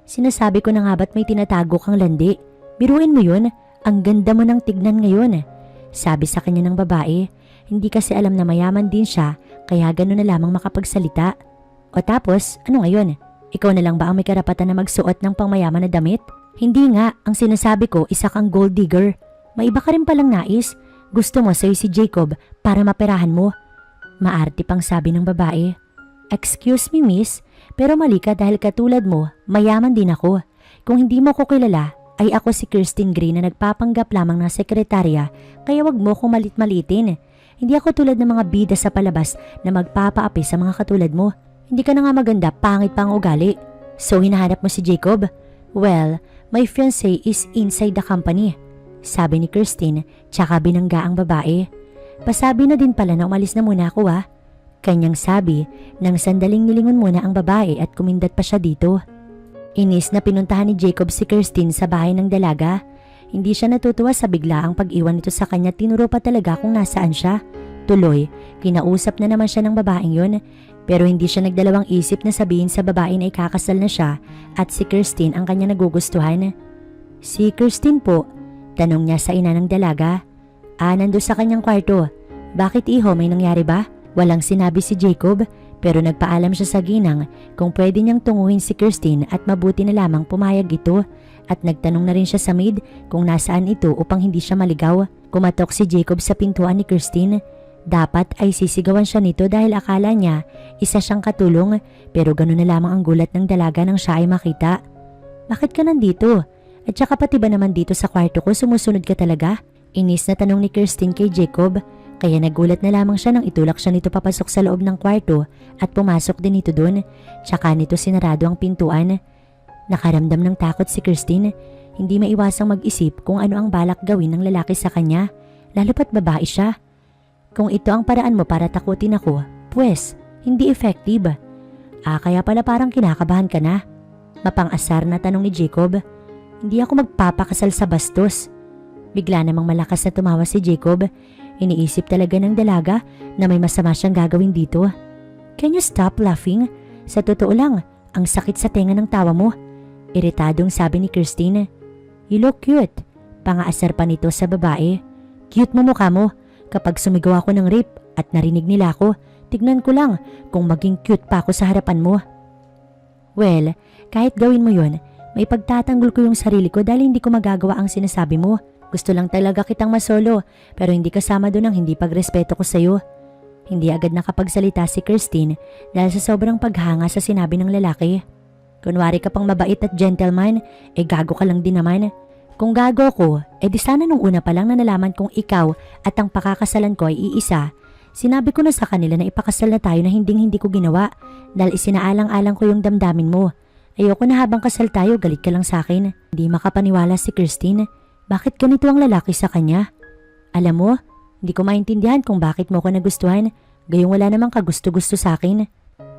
Sinasabi ko na nga ba't may tinatago kang landi? Biruin mo yun, ang ganda mo ng tignan ngayon. Sabi sa kanya ng babae, hindi kasi alam na mayaman din siya kaya gano'n na lamang makapagsalita. O tapos, ano ngayon? Ikaw na lang ba ang may karapatan na magsuot ng pangmayaman na damit? Hindi nga, ang sinasabi ko isa kang gold digger. May iba ka rin palang nais. Gusto mo sa'yo si Jacob para maperahan mo. Maarte pang sabi ng babae. Excuse me miss, pero mali ka dahil katulad mo, mayaman din ako. Kung hindi mo ko kilala, ay ako si Kirstine Gray na nagpapanggap lamang na sekretarya kaya wag mo kong malit-malitin. Hindi ako tulad ng mga bida sa palabas na magpapaapi sa mga katulad mo. Hindi ka na nga maganda, pangit pa ang ugali. So hinahanap mo si Jacob? Well, my fiancé is inside the company. Sabi ni Kirstine, tsaka binangga ang babae. Pasabi na din pala na umalis na muna ako ah. Kanyang sabi nang sandaling nilingon muna ang babae at kumindat pa siya dito. Inis na pinuntahan ni Jacob si Kirstine sa bahay ng dalaga. Hindi siya natutuwa sa biglaang pag-iwan nito sa kanya, tinuro pa talaga kung nasaan siya. Tuloy, kinausap na naman siya ng babaeng yun. Pero hindi siya nagdalawang isip na sabihin sa babae na ikakasal na siya at si Kirstine ang kanya nagugustuhan. Si Kirstine po, tanong niya sa ina ng dalaga. Nando sa kanyang kwarto. Bakit iho, may nangyari ba? Walang sinabi si Jacob pero nagpaalam siya sa ginang kung pwede niyang tunguhin si Kirstine at mabuti na lamang pumayag ito at nagtanong na rin siya sa maid kung nasaan ito upang hindi siya maligaw. Kumatok si Jacob sa pintuan ni Kirstine. Dapat ay sisigawan siya nito dahil akala niya isa siyang katulong pero gano'n na lamang ang gulat ng dalaga nang siya ay makita. Bakit ka nandito? At saka pati ba naman dito sa kwarto ko sumusunod ka talaga? Inis na tanong ni Kirstine kay Jacob kaya nagulat na lamang siya nang itulak siya nito papasok sa loob ng kwarto at pumasok din ito doon. Tsaka nito sinarado ang pintuan. Nakaramdam ng takot si Kirstine. Hindi maiwasang mag-isip kung ano ang balak gawin ng lalaki sa kanya, lalo pat babae siya. Kung ito ang paraan mo para takutin ako, pues, hindi effective. Kaya pala parang kinakabahan ka na. Mapang-asar na tanong ni Jacob. Hindi ako magpapakasal sa bastos. Bigla namang malakas na tumawa si Jacob. Iniisip talaga ng dalaga na may masama siyang gagawin dito. Can you stop laughing? Sa totoo lang, ang sakit sa tenga ng tawa mo. Iritadong sabi ni Kirstine. You look cute. Pangaasar pa nito sa babae. Cute mo mukha mo. Kapag sumigaw ako ng rape at narinig nila ako, tignan ko lang kung maging cute pa ako sa harapan mo. Well, kahit gawin mo yun, may pagtatanggol ko yung sarili ko dahil hindi ko magagawa ang sinasabi mo. Gusto lang talaga kitang masolo pero hindi kasama doon ang hindi pagrespeto ko sa'yo. Hindi agad nakapagsalita si Kirstine dahil sa sobrang paghanga sa sinabi ng lalaki. Kunwari ka pang mabait at gentleman, gago ka lang din naman. Kung gago ko, di sana nung una pa lang na nalaman kong ikaw at ang pakakasalan ko ay iisa. Sinabi ko na sa kanila na ipakasal na tayo na hindi ko ginawa dahil isinaalang-alang ko yung damdamin mo. Ayoko na habang kasal tayo, galit ka lang sa akin. Hindi makapaniwala si Kirstine. Bakit ganito ang lalaki sa kanya? Alam mo, hindi ko maintindihan kung bakit mo ko nagustuhan. Gayong wala namang kagusto-gusto sa akin.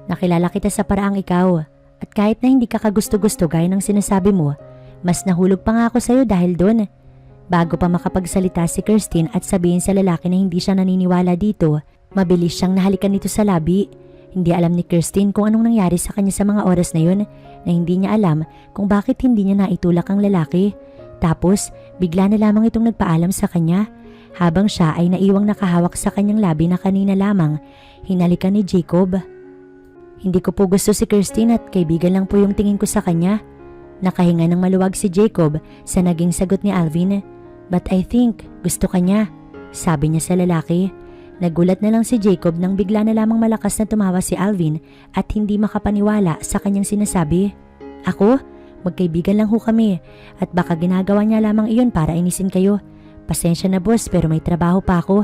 Nakilala kita sa paraang ikaw. At kahit na hindi ka kagusto-gusto gaya ng sinasabi mo, mas nahulog pa nga ako sa'yo dahil doon. Bago pa makapagsalita si Kirstine at sabihin sa lalaki na hindi siya naniniwala dito, mabilis siyang nahalikan nito sa labi. Hindi alam ni Kirstine kung anong nangyari sa kanya sa mga oras na yun na hindi niya alam kung bakit hindi niya naitulak ang lalaki. Tapos, bigla na lamang itong nagpaalam sa kanya. Habang siya ay naiwang nakahawak sa kanyang labi na kanina lamang, hinalikan ni Jacob. Hindi ko po gusto si Kirstine at kaibigan lang po yung tingin ko sa kanya. Nakahinga ng maluwag si Jacob sa naging sagot ni Alvin. But I think gusto ka niya, sabi niya sa lalaki. Nagulat na lang si Jacob nang bigla na lamang malakas na tumawa si Alvin at hindi makapaniwala sa kanyang sinasabi. Ako? Magkaibigan lang ho kami at baka ginagawa niya lamang iyon para inisin kayo. Pasensya na boss pero may trabaho pa ako.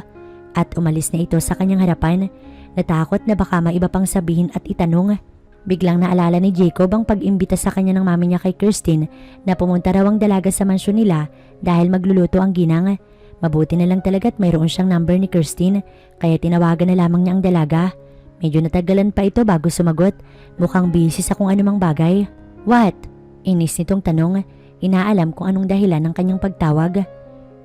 At umalis na ito sa kanyang harapan. Natakot na baka maiba pang sabihin at itanong. Biglang naalala ni Jacob ang pag-imbita sa kanya ng mami niya kay Kirstine na pumunta raw ang dalaga sa mansyon nila dahil magluluto ang ginang. Mabuti na lang talaga't mayroon siyang number ni Kirstine kaya tinawagan na lamang niya ang dalaga. Medyo natagalan pa ito bago sumagot. Mukhang busy sa kung anumang bagay. What? Inis nitong tanong. Inaalam kung anong dahilan ng kanyang pagtawag.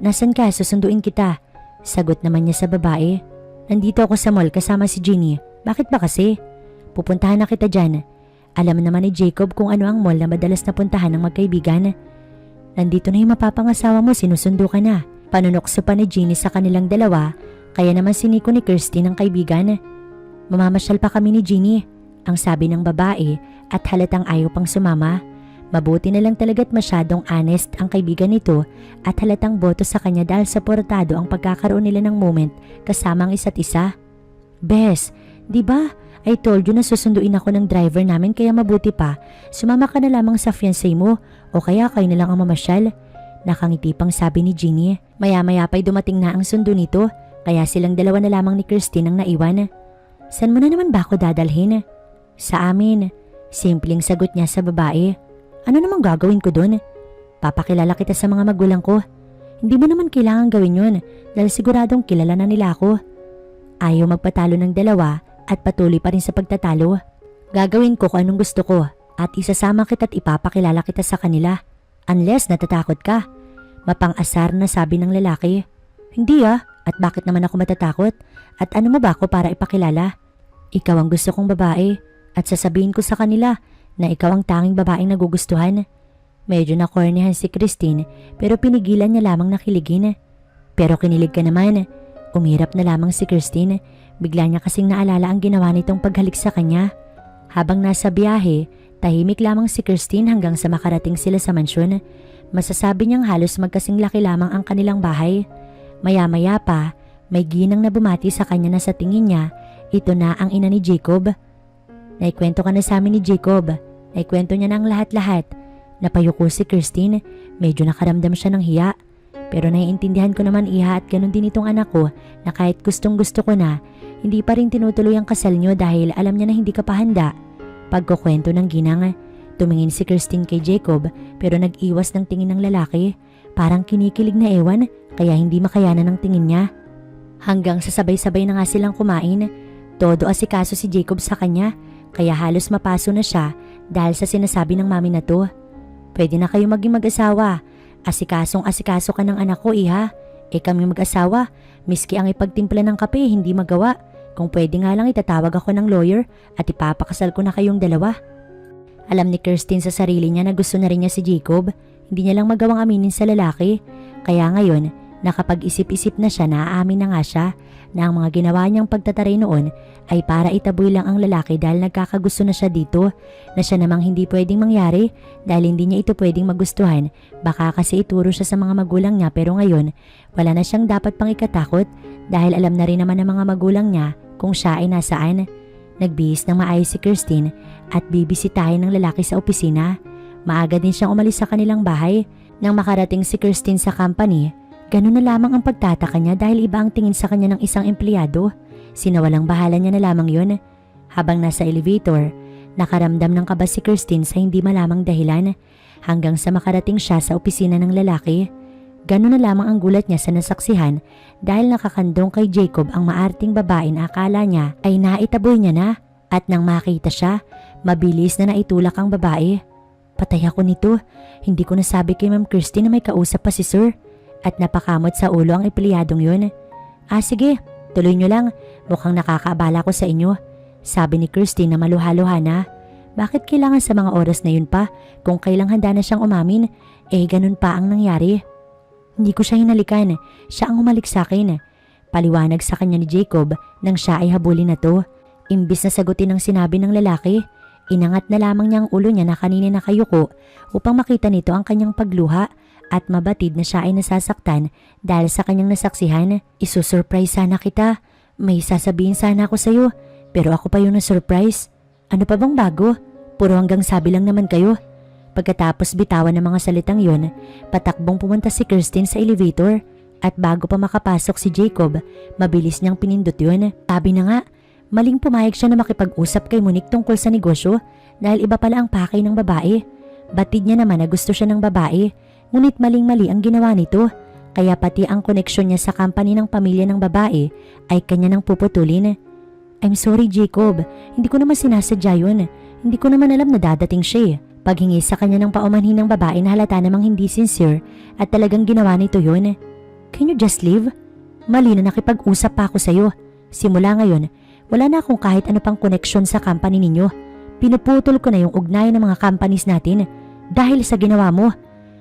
Nasaan ka? Susunduin kita. Sagot naman niya sa babae. Nandito ako sa mall kasama si Ginny. Bakit ba kasi? Pupuntahan na kita dyan. Alam naman ni Jacob kung ano ang mall na madalas na puntahan ng magkaibigan. Nandito na yung mapapangasawa mo, sinusundo ka na. Panunokso pa ni Ginny sa kanilang dalawa, kaya naman siniko ni Kirstine ang kaibigan. Mamamasyal pa kami ni Ginny, ang sabi ng babae at halatang ayaw pang sumama. Mabuti na lang talaga't masyadong honest ang kaibigan nito at halatang boto sa kanya dahil suportado ang pagkakaroon nila ng moment kasama ang isa't isa. Bes, di ba? I told you na susunduin ako ng driver namin kaya mabuti pa. Sumama ka na lamang sa fiancé mo o kaya kayo na lang ang mamasyal. Nakangiti pang sabi ni Ginny. Maya-maya pa'y dumating na ang sundo nito kaya silang dalawa na lamang ni Kirstine ang naiwan. San mo na naman ba ako dadalhin? Sa amin. Simpleng sagot niya sa babae. Ano namang gagawin ko doon? Papakilala kita sa mga magulang ko. Hindi mo naman kailangan gawin yun dahil siguradong kilala na nila ako. Ayaw magpatalo ng dalawa at patuloy pa rin sa pagtatalo. Gagawin ko kung anong gusto ko at isasama kita at ipapakilala kita sa kanila. Unless natatakot ka. Mapang-asar na sabi ng lalaki. Hindi at bakit naman ako matatakot? At ano mo ba ako para ipakilala? Ikaw ang gusto kong babae at sasabihin ko sa kanila na ikaw ang tanging babaeng nagugustuhan. Medyo nakornihan si Christine pero pinigilan niya lamang nakiligin. Pero kinilig ka naman. Umirap na lamang si Christine. Bigla niya kasing naalala ang ginawa nitong paghalik sa kanya. Habang nasa biyahe, tahimik lamang si Christine hanggang sa makarating sila sa mansyon. Masasabi niyang halos magkasing laki lamang ang kanilang bahay. Maya-maya pa, may ginang na bumati sa kanya na sa tingin niya, ito na ang ina ni Jacob. Naikwento ka na sa amin ni Jacob. Naikwento niya na ang lahat-lahat. Napayuko si Christine, medyo nakaramdam siya ng hiya. Pero naiintindihan ko naman iha at ganun din itong anak ko na kahit gustong gusto ko na, hindi pa rin tinutuloy ang kasal niyo dahil alam niya na hindi ka pa handa. Pagkukwento ng ginang, tumingin si Christine kay Jacob pero nag-iwas ng tingin ng lalaki. Parang kinikilig na ewan kaya hindi makayanan ng tingin niya. Hanggang sa sabay-sabay na nga silang kumain, todo asikaso si Jacob sa kanya kaya halos mapaso na siya dahil sa sinasabi ng mami na to. Pwede na kayo maging mag-asawa. Asikasong-asikaso ka ng anak ko, iha. Kami mag-asawa. Miski ang ipagtimpla ng kape, hindi magawa. Kung pwede nga lang itatawag ako ng lawyer at ipapakasal ko na kayong dalawa. Alam ni Kirstine sa sarili niya na gusto na rin niya si Jacob. Hindi niya lang magawang aminin sa lalaki. Kaya ngayon, nakapag-isip-isip na siya na aamin na nga siya na ang mga ginawa niyang pagtataray noon ay para itaboy lang ang lalaki dahil nagkakagusto na siya dito, na siya namang hindi pwedeng mangyari dahil hindi niya ito pwedeng magustuhan. Baka kasi ituro siya sa mga magulang niya pero ngayon wala na siyang dapat pang ikatakot dahil alam na rin naman ng mga magulang niya kung siya ay nasaan. Nagbihis ng maayos si Kirstine at bibisitahin ng lalaki sa opisina. Maaga din siyang umalis sa kanilang bahay. Nang makarating si Kirstine sa company, ganun na lamang ang pagtataka niya dahil iba ang tingin sa kanya ng isang empleyado. Sinawalang bahala niya na lamang yun. Habang nasa elevator, nakaramdam ng kaba si Kirstine sa hindi malamang dahilan hanggang sa makarating siya sa opisina ng lalaki. Ganun na lamang ang gulat niya sa nasaksihan dahil nakakandong kay Jacob ang maarting babae na akala niya ay naitaboy niya na at nang makita siya, mabilis na naitulak ang babae. Patay ako nito. Hindi ko nasabi kay Ma'am Christine na may kausap pa si Sir. At napakamot sa ulo ang empleyadong yun. Sige, tuloy nyo lang. Mukhang nakakaabala ko sa inyo. Sabi ni Christine na maluha-luha na. Bakit kailangan sa mga oras na yun pa kung kailang handa na siyang umamin? Ganun pa ang nangyari. Hindi ko siya hinalikan. Siya ang humalik sa akin. Paliwanag sa kanya ni Jacob nang siya ay habulin na to. Imbis na sagutin ang sinabi ng lalaki, inangat na lamang niya ang ulo niya na kanina nakayuko upang makita nito ang kanyang pagluha at mabatid na siya ay nasasaktan dahil sa kanyang nasaksihan. Isusurprise sana kita. May sasabihin sana ako sa'yo, pero ako pa yung na-surprise. Ano pa bang bago? Puro hanggang sabi lang naman kayo. Pagkatapos bitawan ng mga salitang yon, patakbong pumunta si Kirstine sa elevator at bago pa makapasok si Jacob, mabilis niyang pinindot yun. Sabi na nga, maling pumayag siya na makipag-usap kay Monique tungkol sa negosyo dahil iba pala ang pakay ng babae. Batid niya naman na gusto siya ng babae, ngunit maling-mali ang ginawa nito. Kaya pati ang koneksyon niya sa company ng pamilya ng babae ay kanya nang puputulin. I'm sorry Jacob, hindi ko naman sinasadya yun. Hindi ko naman alam na dadating siya. Paghingi sa kanya ng paumanhin ng babae na halata namang hindi sincere at talagang ginawa nito yun. Can you just leave? Mali na nakipag-usap pa ako sa'yo. Simula ngayon, wala na akong kahit ano pang koneksyon sa company ninyo. Pinuputol ko na yung ugnayan ng mga companies natin dahil sa ginawa mo.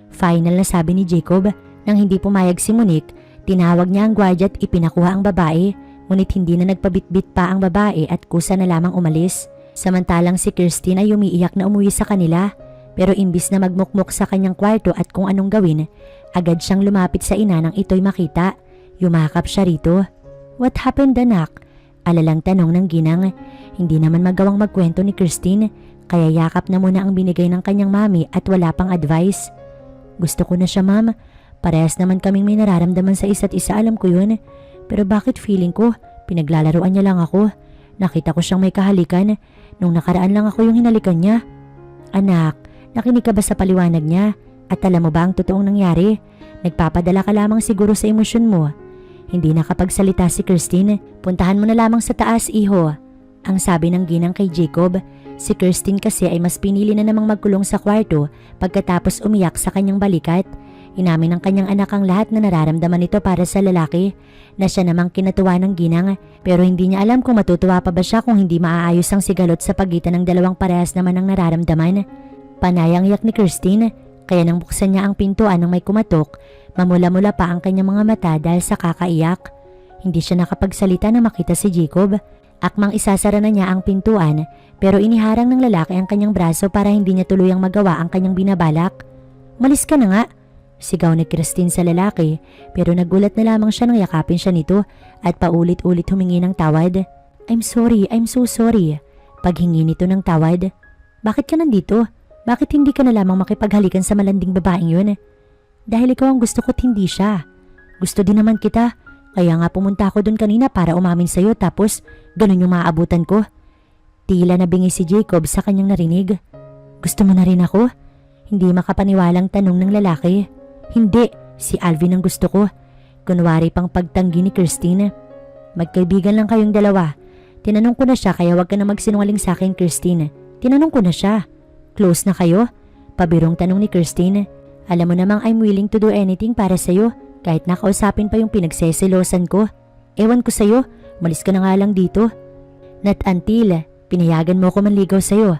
Final na sabi ni Jacob. Nang hindi pumayag si Monique, tinawag niya ang gwardiya at ipinakuha ang babae. Ngunit hindi na nagpabitbit pa ang babae at kusa na lamang umalis. Samantalang si Kirstine ay umiiyak na umuwi sa kanila. Pero imbis na magmukmok sa kanyang kwarto at kung anong gawin, agad siyang lumapit sa ina nang ito'y makita. Yumakap siya rito. What happened, anak? Alalang tanong ng ginang. Hindi naman magawang magkwento ni Kirstine, kaya yakap na muna ang binigay ng kanyang mami at wala pang advice. Gusto ko na siya, ma'am. Parehas naman kaming may nararamdaman sa isa't isa, alam ko yun. Pero bakit feeling ko, pinaglalaruan niya lang ako. Nakita ko siyang may kahalikan. Nung nakaraan lang ako yung hinalikan niya. Anak, nakinig ka ba sa paliwanag niya? At alam mo ba ang totoong nangyari? Nagpapadala ka lamang siguro sa emosyon mo. Hindi nakapagsalita si Kirstine. Puntahan mo na lamang sa taas, iho. Ang sabi ng ginang kay Jacob. Si Kirstine kasi ay mas pinili na namang magkulong sa kwarto pagkatapos umiyak sa kanyang balikat. Inamin ng kanyang anak ang lahat na nararamdaman nito para sa lalaki na siya namang kinatuwa ng ginang, pero hindi niya alam kung matutuwa pa ba siya kung hindi maaayos ang sigalot sa pagitan ng dalawang parehas naman ng nararamdaman. Panay ang iyak ni Kirstine, kaya nang buksan niya ang pintuan ng may kumatok, mamula-mula pa ang kanyang mga mata dahil sa kakaiyak. Hindi siya nakapagsalita na makita si Jacob. Akmang isasara na niya ang pintuan pero iniharang ng lalaki ang kanyang braso para hindi niya tuluyang magawa ang kanyang binabalak. Malis ka na nga, sigaw ni Kirstine sa lalaki pero nagulat na lamang siya nang yakapin siya nito at paulit-ulit humingi ng tawad. I'm so sorry. Paghingi nito ng tawad. Bakit ka nandito? Bakit hindi ka na lamang makipaghalikan sa malanding babaeng yun? Dahil ikaw ang gusto ko't hindi siya. Gusto din naman kita. Kaya nga pumunta ako doon kanina para umamin sa'yo tapos ganun yung maaabutan ko. Tila nabingi si Jacob sa kanyang narinig. Gusto mo na rin ako? Hindi makapaniwalang tanong ng lalaki. Hindi, si Alvin ang gusto ko. Kunwari pang pagtanggi ni Kirstine. Magkaibigan lang kayong dalawa. Tinanong ko na siya kaya wag ka na magsinungaling sa akin, Kirstine. Tinanong ko na siya. Close na kayo? Pabirong tanong ni Kirstine. Alam mo namang I'm willing to do anything para sa'yo. Kahit nakausapin pa yung pinagseselosan ko. Ewan ko sa'yo, malis ka na nga lang dito. Not until, pinayagan mo ko manligaw sa'yo.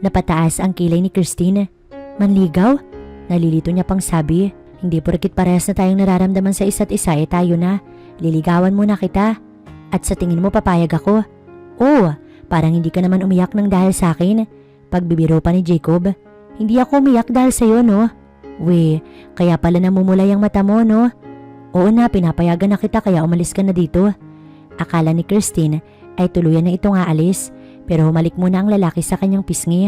Napataas ang kilay ni Kirstine. Manligaw? Nalilito niya pang sabi. Hindi porkit parehas na tayong nararamdaman sa isa't isa tayo na. Liligawan muna kita. At sa tingin mo papayag ako? Oh, parang hindi ka naman umiyak ng dahil sa akin. Pagbibiro pa ni Jacob. Hindi ako umiyak dahil sa'yo, no? We, kaya pala namumulay ang mata mo, no? Oo na, pinapayagan na kita kaya umalis ka na dito. Akala ni Kirstine ay tuluyan na itong aalis pero humalik muna ang lalaki sa kanyang pisngi.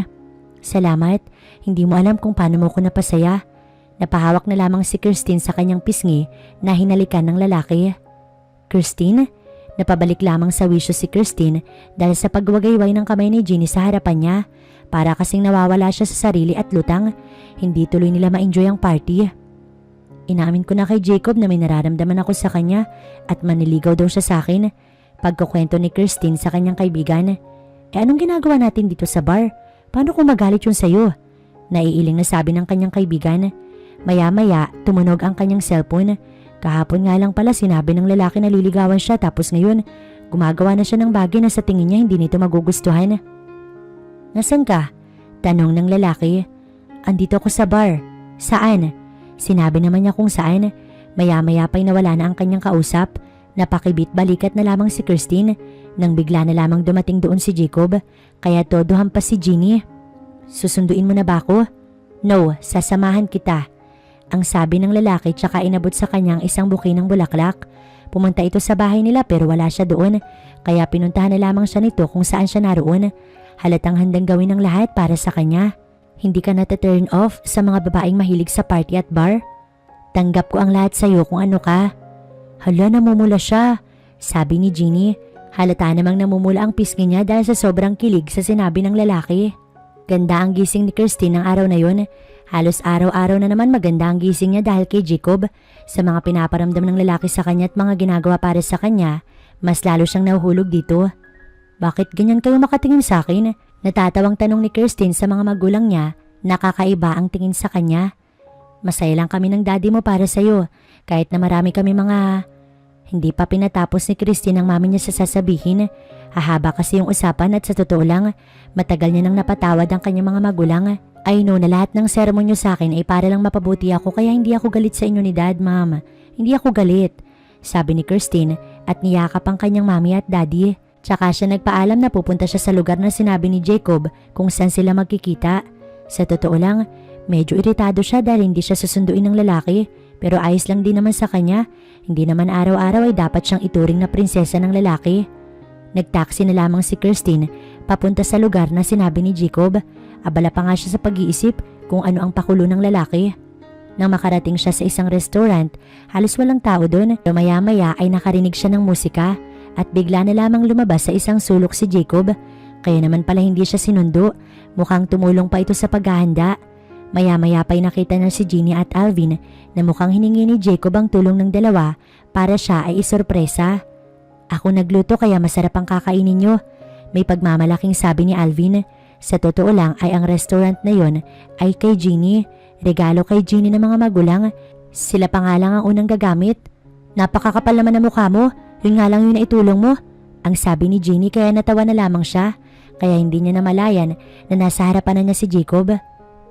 Salamat, hindi mo alam kung paano mo ko napasaya. Napahawak na lamang si Kirstine sa kanyang pisngi na hinalikan ng lalaki. Kirstine? Napabalik lamang sa wisyo si Kirstine dahil sa pagwagayway ng kamay ni Ginny sa harapan niya. Para kasing nawawala siya sa sarili at lutang, hindi tuloy nila ma-enjoy ang party. Inamin ko na kay Jacob na may nararamdaman ako sa kanya at maniligaw daw siya sa akin. Pagkukwento ni Kirstine sa kanyang kaibigan. Anong ginagawa natin dito sa bar? Paano kung magalit yun sa'yo? Naiiling na sabi ng kanyang kaibigan. Maya-maya, tumunog ang kanyang cellphone. Kahapon nga lang pala sinabi ng lalaki na liligawan siya tapos ngayon, gumagawa na siya ng bagay na sa tingin niya hindi nito magugustuhan. Nasaan ka? Tanong ng lalaki. Andito ako sa bar. Saan? Sinabi naman niya kung saan. Maya-maya pa'y nawala na ang kanyang kausap. Napakibit balikat na lamang si Kirstine nang bigla na lamang dumating doon si Jacob. Kaya todo hampas si Ginny. Susunduin mo na ba ako? No, sasamahan kita. ang sabi ng lalaki tsaka inabot sa kanya ang isang buke ng bulaklak. Pumunta ito sa bahay nila pero wala siya doon, kaya pinuntahan na lamang siya nito kung saan siya naroon. Halatang handang gawin ng lahat para sa kanya. Hindi ka na-turn off sa mga babaeng mahilig sa party at bar? Tanggap ko ang lahat sa'yo kung ano ka. Hala, namumula siya, sabi ni Jeannie. Halata namang namumula ang pisngi niya dahil sa sobrang kilig sa sinabi ng lalaki. Ganda ang gising ni Christine ng araw na yun. Halos araw-araw na naman maganda ang gising niya dahil kay Jacob. Sa mga pinaparamdam ng lalaki sa kanya at mga ginagawa para sa kanya, mas lalo siyang nahuhulog dito. Bakit ganyan kayo makatingin sa akin? Natatawang tanong ni Christine sa mga magulang niya. Nakakaiba ang tingin sa kanya. Masaya lang kami ng daddy mo para sa'yo, kahit na marami kami mga... Hindi pa pinatapos ni Christine ang mami niya sa sasabihin. Hahaba kasi yung usapan at sa totoo lang, matagal niya nang napatawad ang kanyang mga magulang. I know na lahat ng sermon niyo sa akin ay para lang mapabuti ako, kaya hindi ako galit sa inyo ni dad, ma'am. Hindi ako galit, sabi ni Christine at niyakap ang kanyang mami at daddy. Tsaka siya nagpaalam na pupunta siya sa lugar na sinabi ni Jacob kung saan sila magkikita. Sa totoo lang, medyo iritado siya dahil hindi siya susunduin ng lalaki, pero ayos lang din naman sa kanya. Hindi naman araw-araw ay dapat siyang ituring na prinsesa ng lalaki. Nagtaksi na lamang si Christine papunta sa lugar na sinabi ni Jacob. Abala pa nga siya sa pag-iisip kung ano ang pakulo ng lalaki. Nang makarating siya sa isang restaurant, halos walang tao doon. Pero maya-maya ay nakarinig siya ng musika at bigla na lamang lumabas sa isang sulok si Jacob. Kaya naman pala hindi siya sinundo. Mukhang tumulong pa ito sa paghahanda. Maya-maya pa'y nakita na si Jeannie at Alvin na mukhang hiningi ni Jacob ang tulong ng dalawa para siya ay isorpresa. Ako nagluto kaya masarap ang kakainin nyo, may pagmamalaking sabi ni Alvin. Sa totoo lang ay ang restaurant na yon ay kay Jeannie. Regalo kay Jeannie ng mga magulang. Sila pa nga lang ang unang gagamit. Napakakapal naman ang mukha mo, yun nga lang yun na itulong mo, ang sabi ni Jeannie, kaya natawa na lamang siya. Kaya hindi niya namalayan na nasa harapan na niya si Jacob.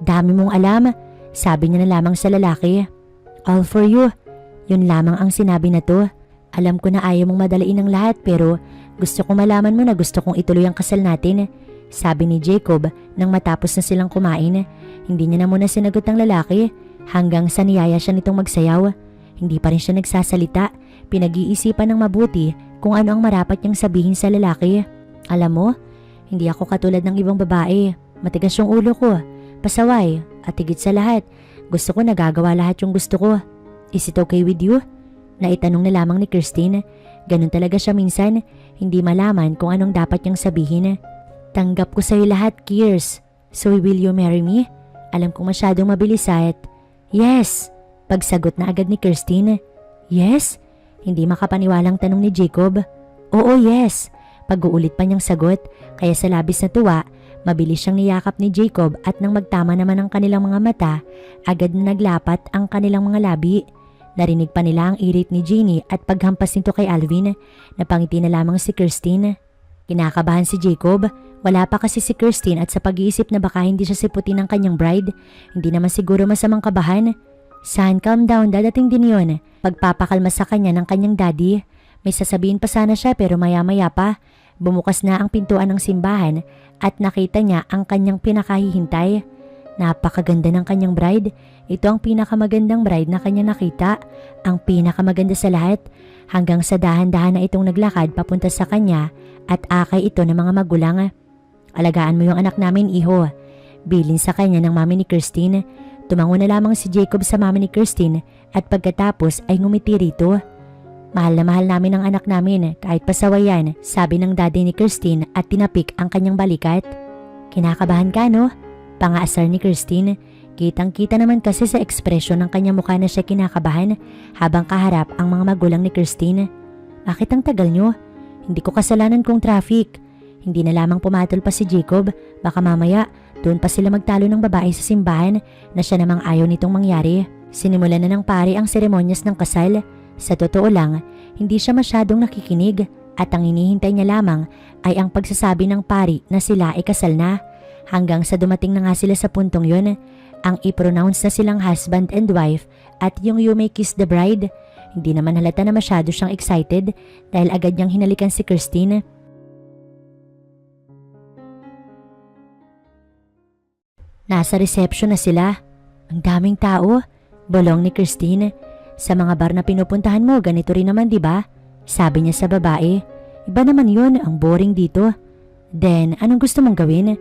Dami mong alam, sabi niya na lamang sa lalaki. All for you. Yun lamang ang sinabi na to. Alam ko na ayaw mong madalain ng lahat pero gusto kong malaman mo na gusto kong ituloy ang kasal natin, sabi ni Jacob nang matapos na silang kumain. Hindi niya na muna sinagot ang lalaki hanggang sa niyaya siya nitong magsayaw. Hindi pa rin siya nagsasalita. Pinag-iisipan ng mabuti kung ano ang marapat niyang sabihin sa lalaki. Alam mo, hindi ako katulad ng ibang babae. Matigas yung ulo ko. Pasaway at higit sa lahat, gusto ko nagagawa lahat yung gusto ko. Is it okay with you? Naitanong na lamang ni Christine. Ganun talaga siya minsan, hindi malaman kung anong dapat niyang sabihin. Tanggap ko sa'yo lahat, Kiers. So will you marry me? Alam kong masyadong mabilis at... Yes! Pagsagot na agad ni Christine. Yes? Hindi makapaniwalang tanong ni Jacob. Oo, yes. Pag-uulit pa niyang sagot, kaya sa labis na tuwa, mabilis siyang niyakap ni Jacob at nang magtama naman ang kanilang mga mata, agad na naglapat ang kanilang mga labi. Narinig pa nila ang irit ni Jeannie at paghampas nito kay Alvin. Napangiti na lamang si Christine. Kinakabahan si Jacob. Wala pa kasi si Christine at sa pag-iisip na baka hindi siya siputin ng kanyang bride, hindi naman siguro masamang kabahan. Son, calm down, dadating din yun. Pagpapakalma sa kanya ng kanyang daddy. May sasabihin pa sana siya pero maya-maya pa. Bumukas na ang pintuan ng simbahan at nakita niya ang kanyang pinakahihintay. Napakaganda ng kanyang bride. Ito ang pinakamagandang bride na kanya nakita. Ang pinakamaganda sa lahat. Hanggang sa dahan-dahan na itong naglakad papunta sa kanya at akay ito ng mga magulang. Alagaan mo yung anak namin, iho. Bilin sa kanya ng mami ni Christine. Tumango na lamang si Jacob sa mami ni Christine at pagkatapos ay ngumiti rito. Mahal na mahal namin ang anak namin kahit pasaway yan, sabi ng daddy ni Christine at tinapik ang kanyang balikat. Kinakabahan ka, no? Pangaasar ni Christine. Kitang-kita naman kasi sa ekspresyon ng kanyang mukha na siya kinakabahan habang kaharap ang mga magulang ni Christine. Bakit ang tagal nyo? Hindi ko kasalanan kung traffic. Hindi na lamang pumatol pa si Jacob. Baka mamaya, doon pa sila magtalo ng babae sa simbahan na siya namang ayaw nitong mangyari. Sinimulan na ng pari ang seremonyas ng kasal. Sa totoo lang, hindi siya masyadong nakikinig at ang hinihintay niya lamang ay ang pagsasabi ng pari na sila ay kasal na. Hanggang sa dumating na nga sila sa puntong yun, ang i-pronounce na silang husband and wife at yung you may kiss the bride. Hindi naman halata na masyado siyang excited dahil agad niyang hinalikan si Christine. Nasa reception na sila. Ang daming tao. Bulong ni Christine. Sa mga bar na pinupuntahan mo, ganito rin naman, di ba? Sabi niya sa babae. Iba naman yun, ang boring dito. Then, anong gusto mong gawin?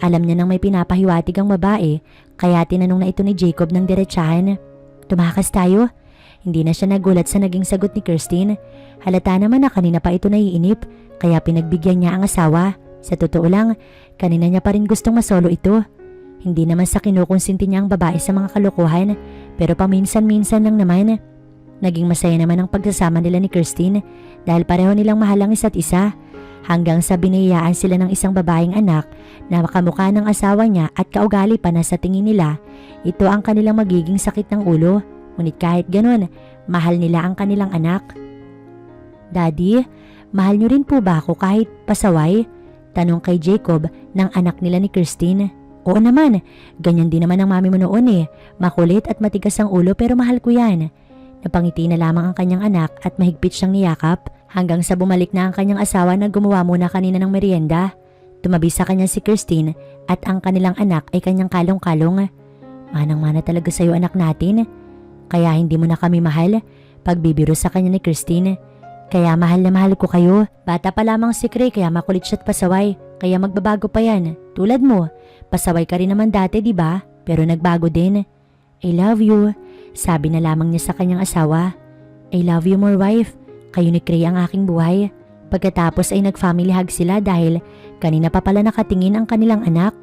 Alam niya nang may pinapahiwatig ang babae, kaya tinanong na ito ni Jacob ng diretsahan. Tumakas tayo? Hindi na siya nagulat sa naging sagot ni Christine. Halata naman na kanina pa ito naiinip, kaya pinagbigyan niya ang asawa. Sa totoo lang, kanina niya pa rin gustong masolo ito. Hindi naman sa kinukonsinti niya ang babae sa mga kalokohan, pero paminsan-minsan lang naman. Naging masaya naman ang pagsasama nila ni Christine dahil pareho nilang mahal ang isa't isa. Hanggang sa binayaan sila ng isang babaeng anak na makamukha ng asawa niya at kaugali pa na sa tingin nila, ito ang kanilang magiging sakit ng ulo. Ngunit kahit ganun, mahal nila ang kanilang anak. Daddy, mahal niyo rin po ba ako kahit pasaway? Tanong kay Jacob ng anak nila ni Christine. Oo naman, ganyan din naman ang mami mo noon eh. Makulit at matigas ang ulo pero mahal ko yan. Napangiti na lamang ang kanyang anak at mahigpit siyang niyakap hanggang sa bumalik na ang kanyang asawa na gumawa muna kanina ng merienda. Tumabi sa kanya si Christine at ang kanilang anak ay kanyang kalong-kalong. Manang-mana talaga sa'yo anak natin. Kaya hindi mo na kami mahal. Pagbibiro sa kanya ni Christine. Kaya mahal na mahal ko kayo. Bata pa lamang si Cray kaya makulit siya't pasaway. Kaya magbabago pa yan. Tulad mo, pasaway ka rin naman dati di ba? Pero nagbago din. I love you. Sabi na lamang niya sa kanyang asawa. I love you more wife. Kayo ni Cray ang aking buhay. Pagkatapos ay nag-family hug sila dahil kanina pa pala nakatingin ang kanilang anak.